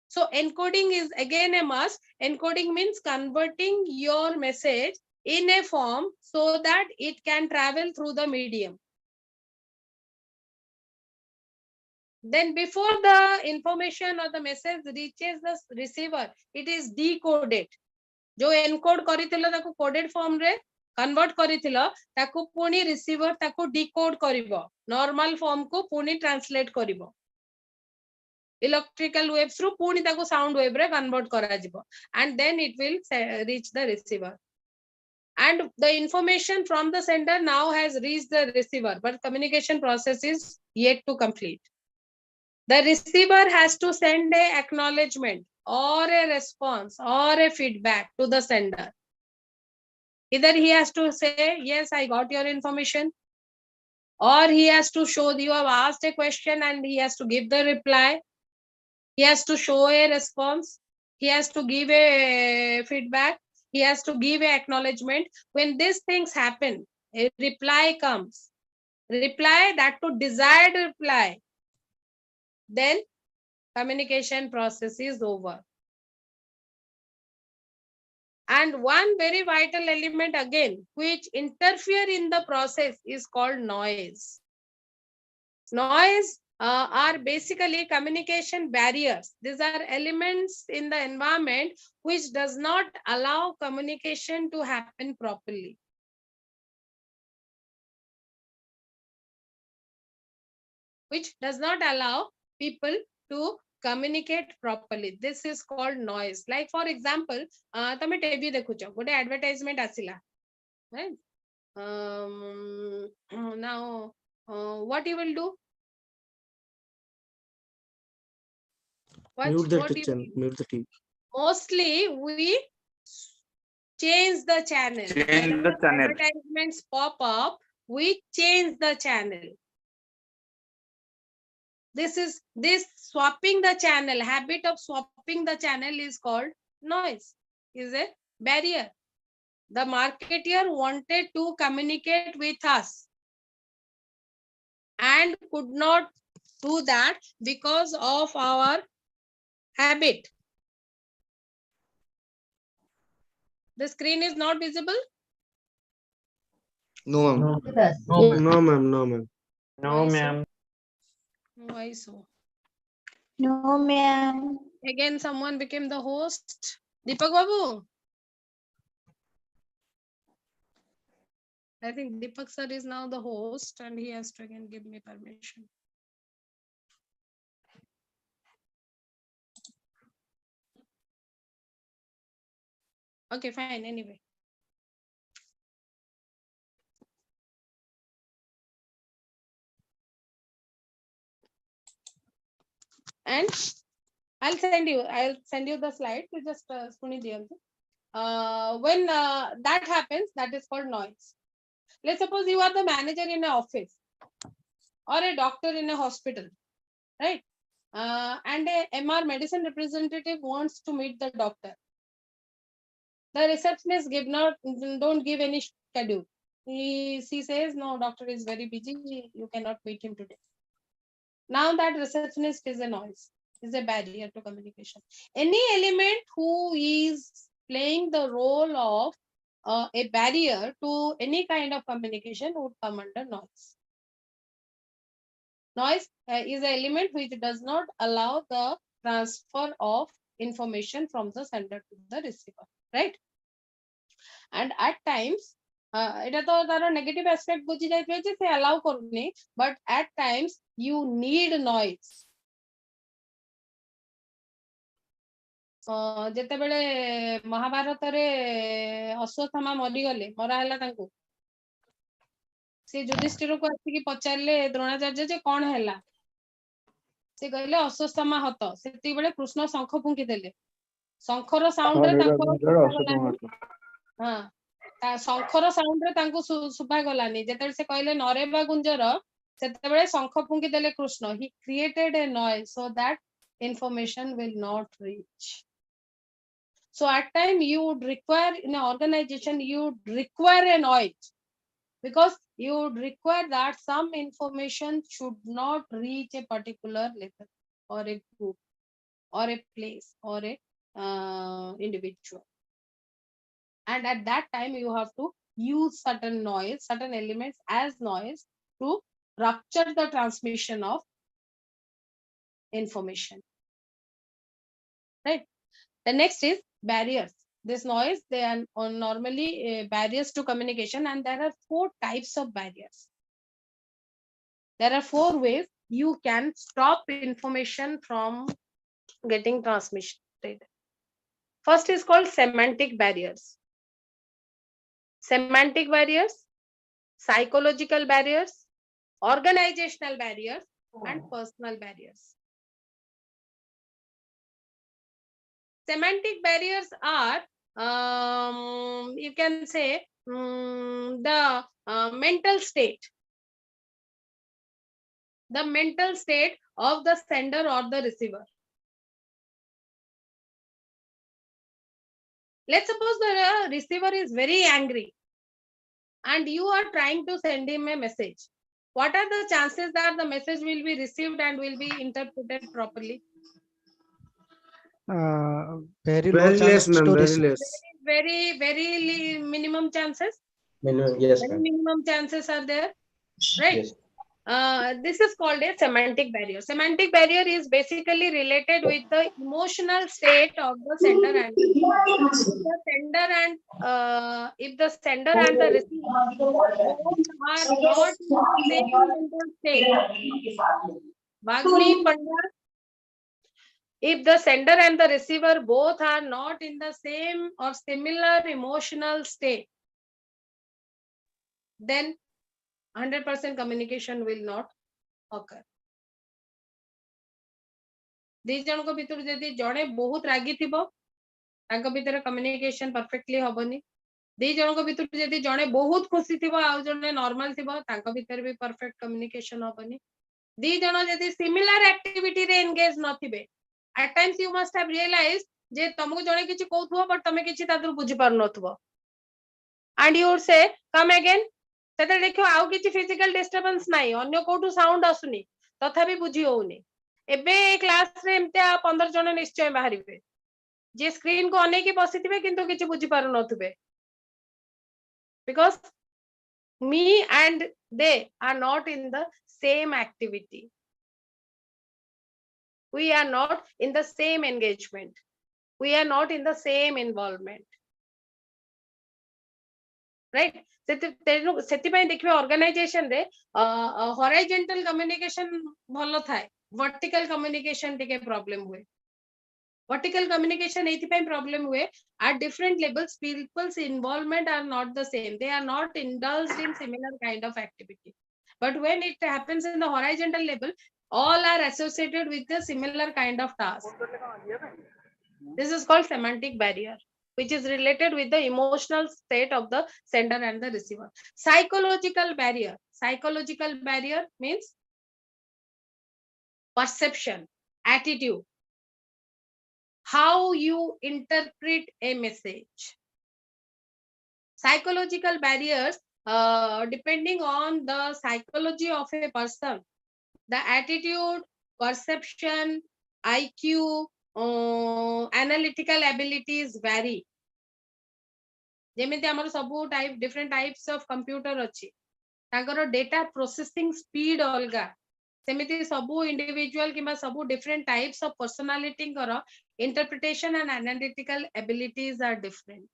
So encoding is again a must. Encoding means converting your message in a form so that it can travel through the medium. Then before the information or the message reaches the receiver, it is decoded. जो encode करिथिलो ताको coded form रे convert करिथिलो ताको पुनी receiver ताको decode करिवो normal form को पुनी translate करिवो electrical waves रु पुनी ताको साउंड वेव रे कन्वर्ट करा जिवो and then it will reach the receiver and the information from the sender now has reached the receiver, but communication process is yet to complete. The receiver has to send a acknowledgement or a response or a feedback to the sender. Either he has to say yes, I got your information, or he has to show you have asked a question and he has to give the reply. He has to show a response, he has to give a feedback, he has to give a acknowledgement. When these things happen, a reply comes, reply that to desired reply, then communication process is over. And one very vital element again which interfere in the process is called noise. Noise are basically communication barriers. These are elements in the environment which does not allow communication to happen properly. Which does not allow people to communicate properly. This is called noise. Like for example, tame TV dekhucho, gote advertisement asila, right? Now, what you will do? Mute the TV. Mostly we change the channel. Whenever advertisements pop up, we change the channel. This swapping the channel, habit of swapping the channel is called noise, is a barrier. The marketer wanted to communicate with us and could not do that because of our habit. The screen is not visible? No, ma'am. No, ma'am. No, ma'am. No, ma'am. Why so? No, ma'am. Again, someone became the host. Deepak Babu. I think Deepak sir is now the host and he has to again give me permission. Okay, fine, anyway. And I'll send you the slide to just when that happens, that is called noise. Let's suppose you are the manager in an office or a doctor in a hospital, right? And a MR medicine representative wants to meet the doctor. The receptionist don't give any schedule. She says, no, doctor is very busy, you cannot meet him today. Now that receptionist is a noise, is a barrier to communication. Any element who is playing the role of a barrier to any kind of communication would come under noise. Noise is an element which does not allow the transfer of information from the sender to the receiver, right? And at times, it is a negative aspect which is allow करने, but at times you need noise. ଯେତେବେଳେ ମହାଭାରତରେ ଅଶ୍ୱତ୍ଥାମା ମରିଗଲେ ମରା ହେଲା ତାଙ୍କୁ ସେ ଯୁଧିଷ୍ଠିରକୁ ଆସିକି ପଚାରିଲେ ଦ୍ରୋଣାଚାର୍ଯ୍ୟ ଯେ କଣ ହେଲା ସେ କହିଲେ ଅଶ୍ୱତ୍ଥାମା ହତ ସେତିକିବେଳେ କୃଷ୍ଣ ଶଙ୍ଖ ଫୁଙ୍କି ଦେଲେ ଶଙ୍ଖର ସାଉଣ୍ଡ ରେ ଶଙ୍ଖର ସାଉଣ୍ଡ ରେ ତାଙ୍କୁ ଶୁଭା ଗଲାନି ଯେତେବେଳେ ସେ କହିଲେ ନରେବା ଗୁଞ୍ଜର ସେତେବେଳେ ଶଙ୍ଖ ଫୁଙ୍କି ଦେଲେ Krishna he created a noise so that information will not reach. So at time you would require in an organization, you would require a noise because you would require that some information should not reach a particular level or a group or a place or a individual. And at that time you have to use certain noise, certain elements as noise to rupture the transmission of information. Right? The next is barriers. This noise, they are normally barriers to communication, and there are 4 types of barriers. There are 4 ways you can stop information from getting transmitted. First is called semantic barriers. Semantic barriers, psychological barriers, organizational barriers, and personal barriers. Semantic barriers are, you can say, the mental state of the sender or the receiver. Let's suppose the receiver is very angry and you are trying to send him a message. What are the chances that the message will be received and will be interpreted properly? Very low Very less, chance ma'am. to Very receive. less. Very minimum chances. Yes, Very ma'am. minimum chances are there, right? Yes. This is called a semantic barrier. Semantic barrier is basically related with the emotional state of the sender and the receiver. If the sender and the receiver both are not in the same mental state, Bagni Pandar, if the sender and the receiver both are not in the same or similar emotional state, then 100% communication will not occur. ଦି ଜଣଙ୍କ ଭିତରୁ ଯଦି ଜଣେ ବହୁତ ରାଗି ଥିବ ତାଙ୍କ ଭିତରେ communication perfectly ହବନି। ଦି ଜଣଙ୍କ ଭିତରୁ ଯଦି ଜଣେ ବହୁତ ଖୁସି ଥିବ ଆଉ ଜଣେ ନର୍ମାଲ ଥିବ ତାଙ୍କ ଭିତରେ ବି ପରଫେକ୍ଟ କମ୍ୟୁନିକେସନ ହବନି। ଦି ଜଣ ଯଦି ସିମିଲାର ଆକ୍ଟିଭିଟିରେ ଏନଗେଜ ନଥିବେ, at times you must have realized ଯେ ତମକୁ ଜଣେ କିଛି କହୁଥିବ ବଟ ତମେ କିଛି ତା ଦେହରୁ ବୁଝି ପାରୁନଥିବ, and you would say come again, ସେତେବେଳେ ଦେଖିବ ଆଉ କିଛି ଫିଜିକାଲ ଡିଷ୍ଟର୍ବାନ୍ସ ନାହିଁ, ଅନ୍ୟ କୋଉଠୁ ସାଉଣ୍ଡ ଆସୁନି, ତଥାପି ବୁଝି ହଉନି। ଏବେ କ୍ଲାସରେ ଏମିତି 15 ଜଣ ନିଶ୍ଚୟ ବାହାରିବେ ଯେ ସ୍କ୍ରିନ କୁ ଅନେଇକି ବସିଥିବେ କିନ୍ତୁ କିଛି ବୁଝି ପାରୁନଥିବେ, because me and they are not in the same activity, we are not in the same engagement, we are not in the same involvement, right? ସେଥିପାଇଁ ଦେଖିବେ ଅର୍ଗାନାଇଜେସନ ରେ ହରାଇଜେଣ୍ଟାଲ କମ୍ୟୁନିକେସନ ଭଲ ଥାଏ, ଭର୍ଟିକାଲ କମ୍ୟୁନିକେସନ ଟିକେ ପ୍ରୋବ୍ଲେମ ହୁଏ। Vertical communication ଏଇଥିପାଇଁ problem ହୁଏ, at different levels people's involvement are not the same, they are not indulged in similar kind of activity, but when it happens in the horizontal level all are associated with the similar kind of task. This is called semantic barrier, which is related with the emotional state of the sender and the receiver. Psychological barrier means perception, attitude, how you interpret a message. Psychological barriers, depending on the psychology of a person, the attitude, perception, IQ, analytical abilities vary. ଯେମିତି ଆମର ସବୁ different types of computer ଅଛି, ତାଙ୍କର data processing speed ଅଲଗା, ସେମିତି ସବୁ individual କିମ୍ବା ସବୁ different types of personality ଙ୍କର interpretation and analytical abilities are different.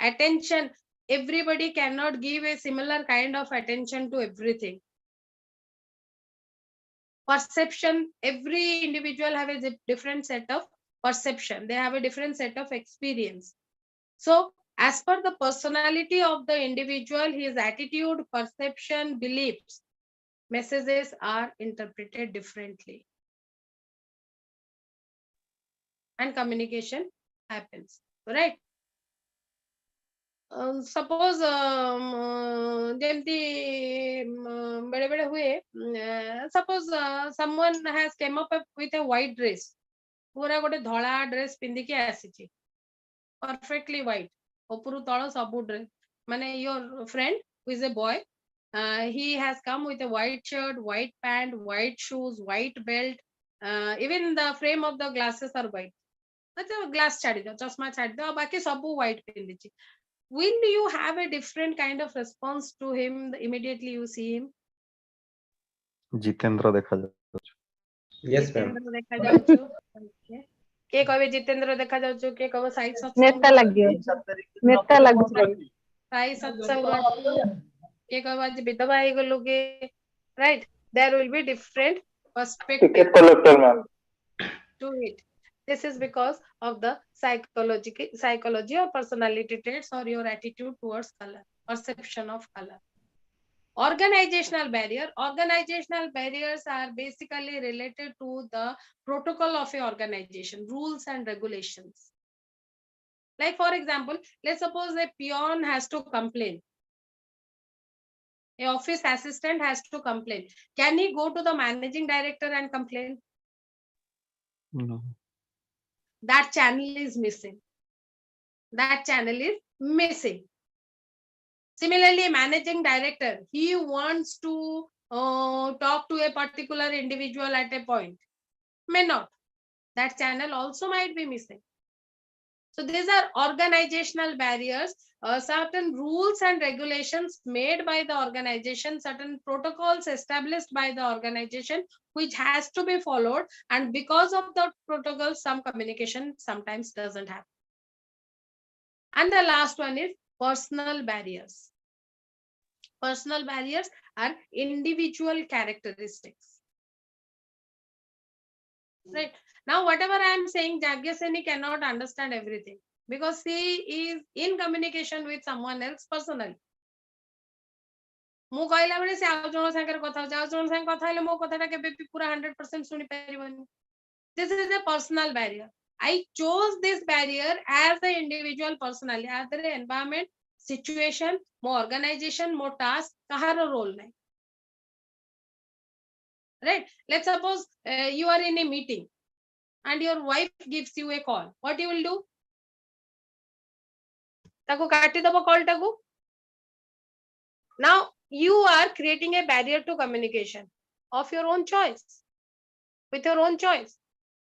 Attention, everybody cannot give a similar kind of attention to everything. Perception, every individual have a different set of perception, they have a different set of experience. So as per the personality of the individual, his attitude, perception, beliefs, messages are interpreted differently and communication happens, right? Suppose suppose someone has came up with a white dress, पूरा गोटे धला dress पिंधिकी आसीची, perfectly white, उपरु तळ सब dress, माने your friend who is a boy, he has come with a white shirt, white pant, white shoes, white belt, even the frame of the glasses are white. अच्छा glass छाड़ी दो, चश्मा छाड़ी दो, बाकी सब white पिंधिची. Will you have a different kind of response to him immediately you see him? Jitendra देखा जाଉଛି। Yes, ma'am. देखा जाउछु. Okay. के कहबे जितेंद्र देखा जाउछु के कहबे साई नेता सत्संग नेता लागू साई सत्संग के कहबे आज विधवा हे गलु के right there will be different perspective Ticket collector, ma'am. to it. This is because of the psychology or personality traits or your attitude towards color, perception of color. Organizational barriers are basically related to the protocol of a organization, rules and regulations. Like for example, let's suppose a peon has to complain. A office assistant has to complain. Can he go to the managing director and complain? No. That channel is missing. Similarly, managing director, he wants to talk to a particular individual at a point. May not. That channel also might be missing. So these are organizational barriers, certain rules and regulations made by the organization, certain protocols established by the organization, which has to be followed. And because of the protocol, some communication sometimes doesn't happen. And the last one is personal barriers. Personal barriers are individual characteristics. Right. Now, whatever I am saying, Jagyaseni cannot understand everything because he is in communication with someone else personally. ମୁଁ କହିଲା ବେଳେ ସେ ଆଉ ଜଣ ସାଙ୍ଗରେ କଥା ହଉଛି ଆଉ ଜଣ ସାଙ୍ଗେ କଥା ହେଲେ ମୋ କଥାଟା କେବେ ବି ପୁରା 100% ଶୁଣି ପାରିବନି. This is a personal barrier. I chose this barrier as an individual personally, as the environment, situation, mo organization, mo task, kaharo role nahi. Right? Let's suppose you are in a meeting and your wife gives you a call. What you will do? Taku kati dabo call taku. Now you are creating a barrier to communication of your own choice, with your own choice.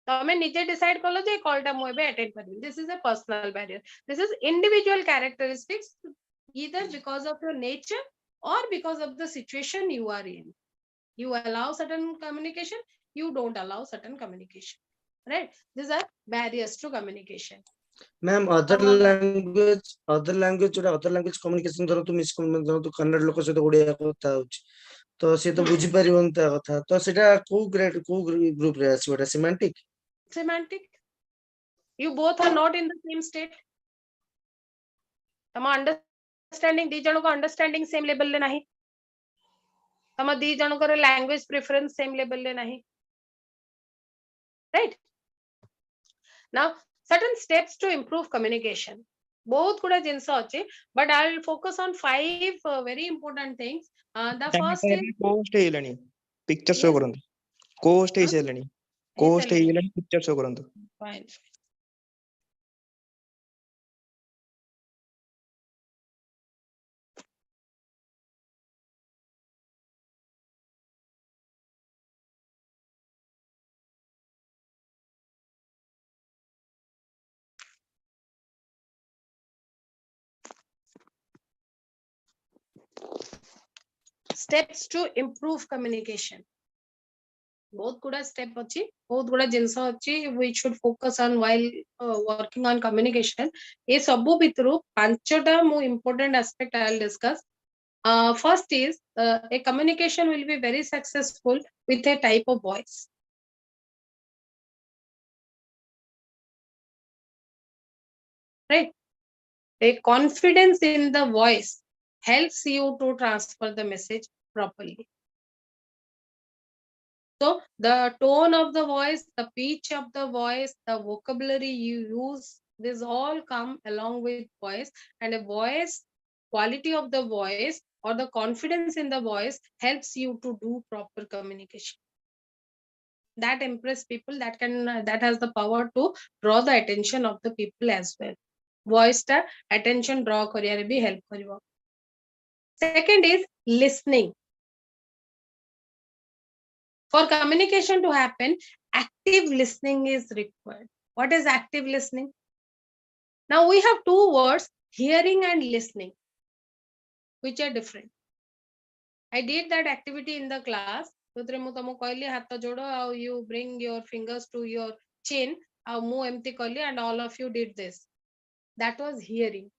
तमें निजे decide कलो जे कॉलटा मु एबे attend करबी. This is a personal barrier. This is individual characteristics, either because of your nature or because of the situation you are in. You allow certain communication, you don't allow certain communication. Right? These are barriers to communication. Ma'am, other language communication धरो तो miscommunication धरो तो कन्नड़ लोक सहित ओडिया କଥା होची तो से तो बुझी परिबन ता कथा तो सेटा को ग्रेड को ग्रुप रे आसीबटा semantic. You both are not in the same state. तम अंडरस्टैंडिंग दी जण को अंडरस्टैंडिंग सेम लेवल ले नाही. तम दी जण को लैंग्वेज प्रेफरेंस सेम लेवल ले नाही. Right? Now, certain steps to improve communication. Both गुड़ा जिनस अच्छे, but I will focus on 5 very important things. The first is co-host हे लेनी picture show करंतु. Co-host हे लेनी. Co-host हे लेनी picture show करंतु. Fine. Steps to improve communication. बहुत गुड़ा step अच्छी, बहुत गुड़ा जिनस अच्छी. We should focus on while working on communication. ये सबू भितरु पांचटा मो important aspect I will discuss. First is a communication will be very successful with a type of voice. Right? A confidence in the voice helps you to transfer the message properly. So the tone of the voice, the pitch of the voice, the vocabulary you use, this all come along with voice, and a voice, quality of the voice or the confidence in the voice helps you to do proper communication. That impress people, that has the power to draw the attention of the people as well. Voice ta attention draw kariyare bhi help karibo. Second is listening. For communication to happen, active listening is required. What is active listening? Now we have two words, hearing and listening, which are different. I did that activity in the class. You bring your fingers to your chin mu empty kali and all of you did this. That was hearing.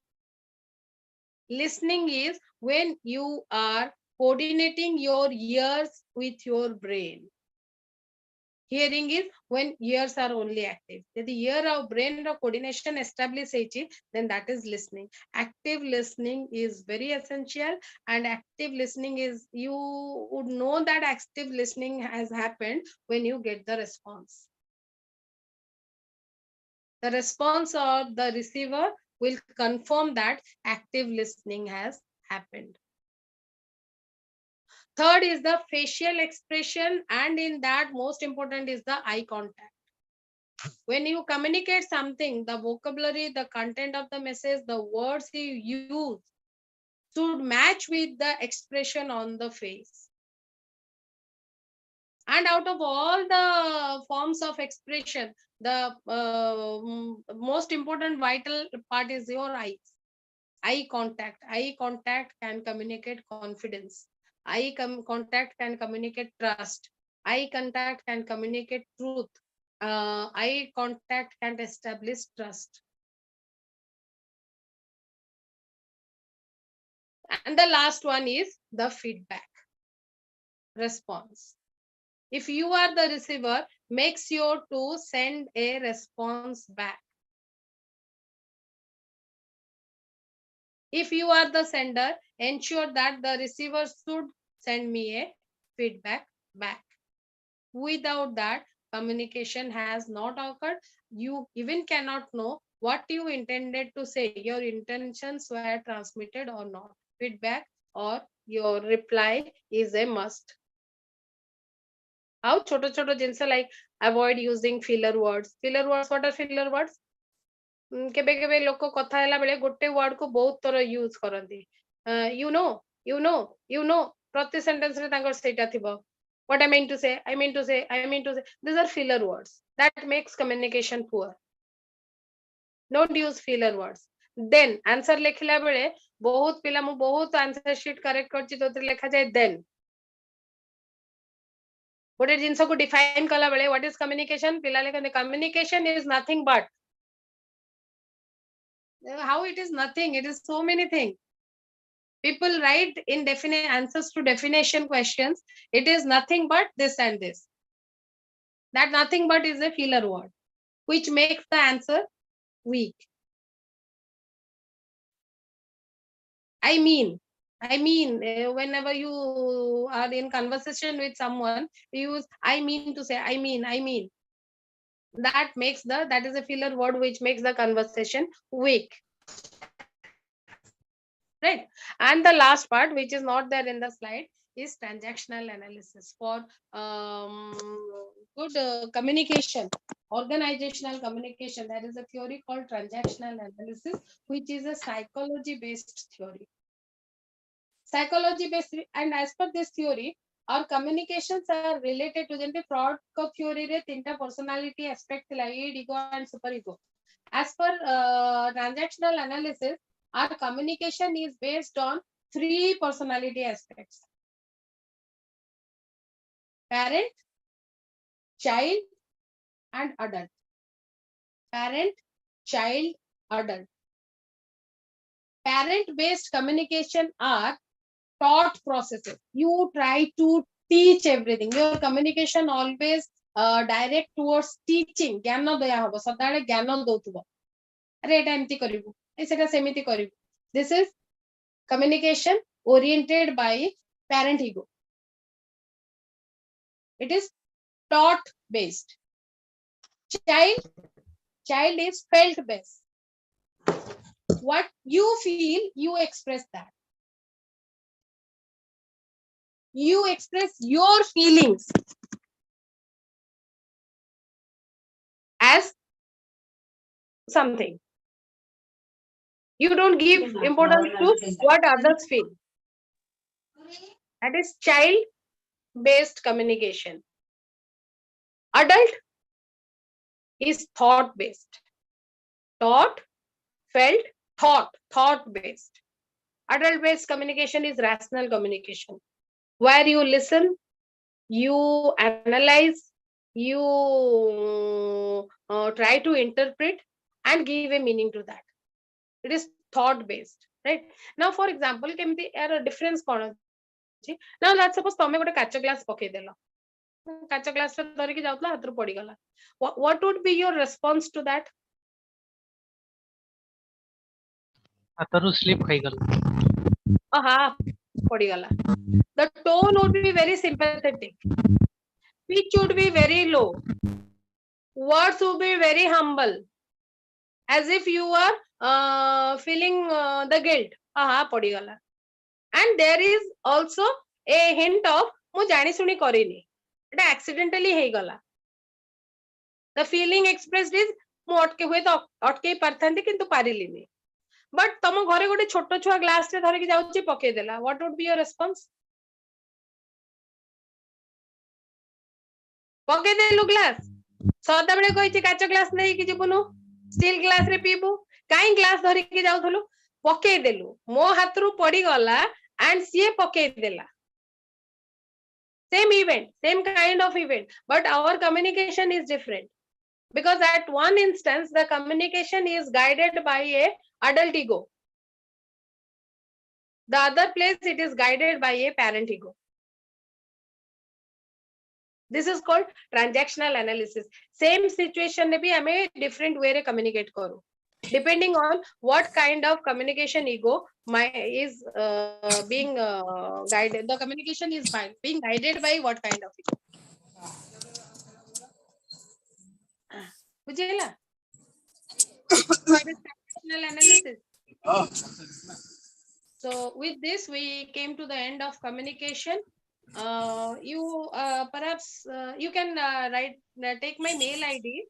Listening is when you are coordinating your ears with your brain. Hearing is when ears are only active. If the ear or brain or coordination established, then that is listening. Active listening is very essential, and active listening is, you would know that active listening has happened when you get the response. The response of the receiver will confirm that active listening has happened. Third is the facial expression, and in that most important is the eye contact. When you communicate something, the vocabulary, the content of the message, the words you use should match with the expression on the face. And out of all the forms of expression, the most important vital part is your eyes. Eye contact. Eye contact can communicate confidence. Eye contact can communicate trust. Eye contact can communicate truth. Eye contact can establish trust. And the last one is the feedback response. If you are the receiver, make sure to send a response back. If you are the sender, ensure that the receiver should send me a feedback back. Without that, communication has not occurred. You even cannot know what you intended to say. Your intentions were transmitted or not. Feedback or your reply is a must. How choto choto jinsa like avoid using filler words. Filler words, what are filler words? केबे केबे लोक कथा हैला बेले गोटे word को बहुत तरह यूज करंती. You know प्रति सेंटेंस रे तांकर सेटा थिबो. What I mean to say, I mean to say, I mean to say. These are filler words. That makes communication poor. Don't use filler words. Then answer लिखिला बेले बहुत पिला मु बहुत आंसर शीट करेक्ट करछि तो लिखा जाय then. गोटे जिंस को डिफाइन कला बेले what is communication? पिला लेखन communication is nothing but. How it is nothing? It is so many things. People write in definite answers to definition questions. It is nothing but this and this. That nothing but is a filler word, which makes the answer weak. I mean, whenever you are in conversation with someone, you use I mean to say, I mean. That is a filler word which makes the conversation weak. Right? And the last part, which is not there in the slide, is transactional analysis for good communication, organizational communication. There is a theory called transactional analysis, which is a psychology-based theory. Psychology-based, and as per this theory, our communications are related to the fraud theory re tinta personality aspect like ego and superego. As per transactional analysis, our communication is based on 3 personality aspects: parent, child, and adult. Parent, child, adult. Parent-based communication are taught processes. You try to teach everything. Your communication always direct towards teaching. ज्ञान दया हबो सदाळे ज्ञान दउथबो. अरे एटा एमती करिवु, एसेटा सेमिति करिवु. This is communication oriented by parent ego. It is taught based. Child is felt based. What you feel, you express that. You express your feelings as something. You don't give importance to what others feel. That is child-based communication. Adult is thought-based. Taught, felt, thought-based. Adult-based communication is rational communication, where you listen, you analyze, you try to interpret and give a meaning to that. It is thought based, right? Now for example, kemti a difference kon achi. Now let's suppose tome gote kacha glass pakai delo, kacha glass ta dhari ki jautla hatru padi gala. What would be your response to that? hatru slip khai gala. Aha, padi gala. The tone would be very sympathetic, pitch would be very low, words would be very humble, as if you are feeling the guilt. Aha, padi gala. And there is also a hint of mu jani suni karini, eta accidentally hei gala. The feeling expressed is mu atke hue to atke parthanti kintu parilini. But tamo ghare gote chhoto chua glass re dhari ki jauchi pakai dela, what would be your response? pakai delu glass, ସଦା ବେଳେ କହିଛି କାଚ glass ନେଇକି ଯିବୁନୁ, steel glass ରେ ପିଇବୁ, କାଇଁ glass ଧରିକି ଯାଉଥିଲୁ, ପକେଇ ଦେଲୁ, ମୋ ହାତରୁ ପଡିଗଲା and ସିଏ ପକେଇ ଦେଲା. Same event, same kind of event, but our communication is different, because at one instance the communication is guided by a adult ego, the other place it is guided by a parent ego. This is called transactional analysis. Same situation ne bhi hame different way re communicate karu, depending on what kind of communication ego is being guided. The communication is being guided by what kind of ego. Bujhela? Transactional analysis. So with this we came to the end of communication. You perhaps you can take my mail ID.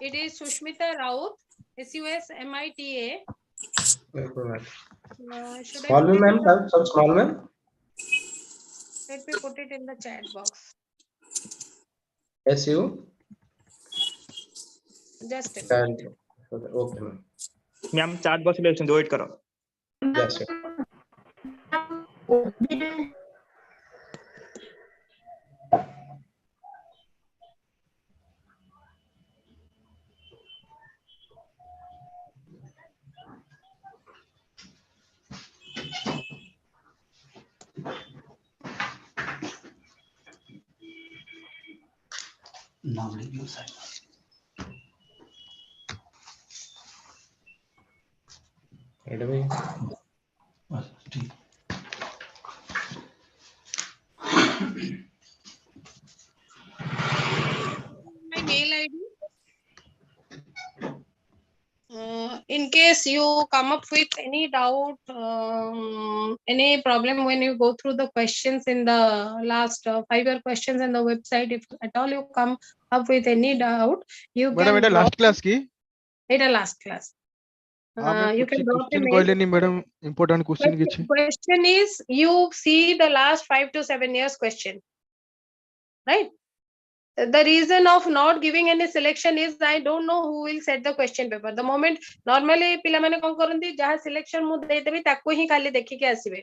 It is Sushmita Raut, SUSMITA. Small ma'am, some small ma'am. Let me put it in the chat box. SU. Just a minute. Okay ma'am. Ma'am, chat box election wait karo. Yes sir. Now review side. My mail ID. In case you come up with any doubt, any problem when you go through the questions in the last 5-year questions in the website, if at all you come up with any doubt, you madam, can. Madam, last class ki? It last class. You can drop a mail. Question madam, important question kichhi. Question is, you see the last 5 to 7 years question, right? The reason of not giving any selection is I don't know who will set the question paper. The moment normally ପିଲାମାନେ କଣ କରନ୍ତି, ଯାହା selection ମୁଁ ଦେଇଦେବି ତାକୁ ହିଁ ଖାଲି ଦେଖିକି ଆସିବେ.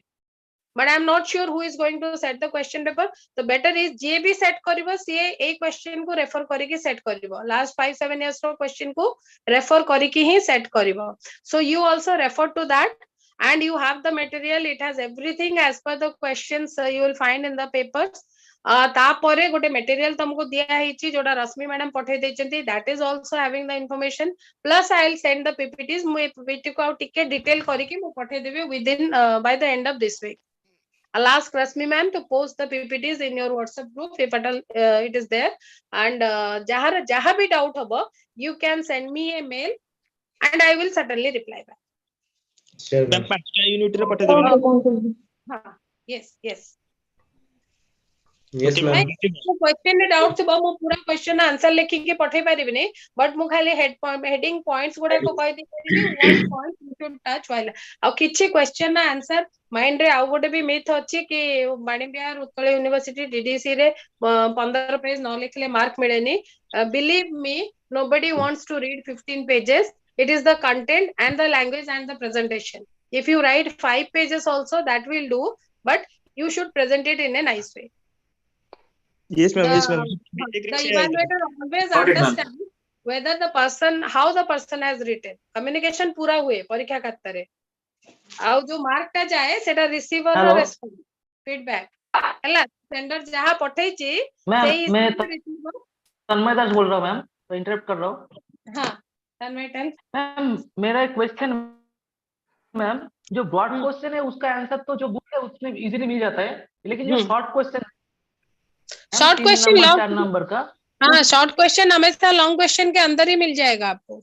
But I am not sure who is going to set the question paper. The better is ଯିଏ ବି set କରିବ ସିଏ ଏଇ question କୁ refer କରିକି set କରିବ. Last 5-7 years ର question କୁ refer କରିକି ହିଁ set କରିବ. So you also refer to that and you have the material. It has everything as per the questions you will find in the papers. तापरे गोटे material तुमको दिया हेची जोडा रश्मि madam पठे देचंती, that is also having the information, plus I will send the PPTs. मु PPT को टिके detail करके मु पठे देबे within by the end of this week. I'll ask Rashmi ma'am to post the PPTs in your WhatsApp group if at all it is there, and jaha bhi doubt hobo you can send me a mail and I will certainly reply back. Sure. Yes, yes. Yes ma'am. Question doubt थबो मु पूरा question answer लिखि के पठे पारिबि नै, but मु खाली heading points गुडा को कहि दे पारिबि one point you should touch while आ किछि question ना आंसर माइंड रे आ गोटे भी मिथ अछि कि बाणीबिहार उत्कल यूनिवर्सिटी डीडीसी रे 15 पेज न लिखले mark मिलेनी. Believe me, nobody wants to read 15 pages. It is the content and the language and the presentation. If you write 5 pages also, that will do, but you should present it in a nice way. Yes ma'am, yes ma'am. The evaluator always understands whether the person, how the person has written. Communication पूरा हुए परीक्षा खातर आउ जो mark टा जाए सेटा receiver रो response feedback हला सेंडर जहां पठेची सेही रिसीवर तन्मय दास बोल रहा हूँ मैम, तो इंटरप्ट कर रहा हूँ। हाँ तन्मय टन मैम मेरा एक क्वेश्चन मैम, जो ब्रॉड क्वेश्चन है उसका आंसर तो जो बुक है उसमें इजीली मिल जाता है, लेकिन जो शॉर्ट क्वेश्चन लॉन्ग 4 नंबर का, हाँ शॉर्ट क्वेश्चन हमेशा लॉन्ग क्वेश्चन के अंदर ही मिल जाएगा आपको।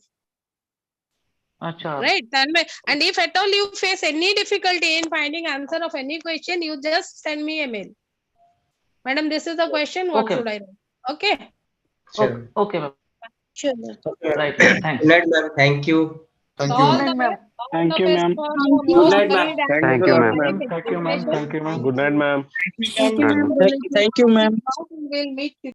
अच्छा right Tanmay, and if at all you face any difficulty in finding answer of any question, you just send me a mail, madam, this is the question, what should I write? Okay, Sure. Okay ma'am, sure right, thanks. Good night, ma'am. Thank you. Thank you, ma'am. Thank you, ma'am. Good night, ma'am. Thank you, ma'am. Thank you, ma'am. Good night, ma'am. Thank you, ma'am. Thank you, ma'am. We'll meet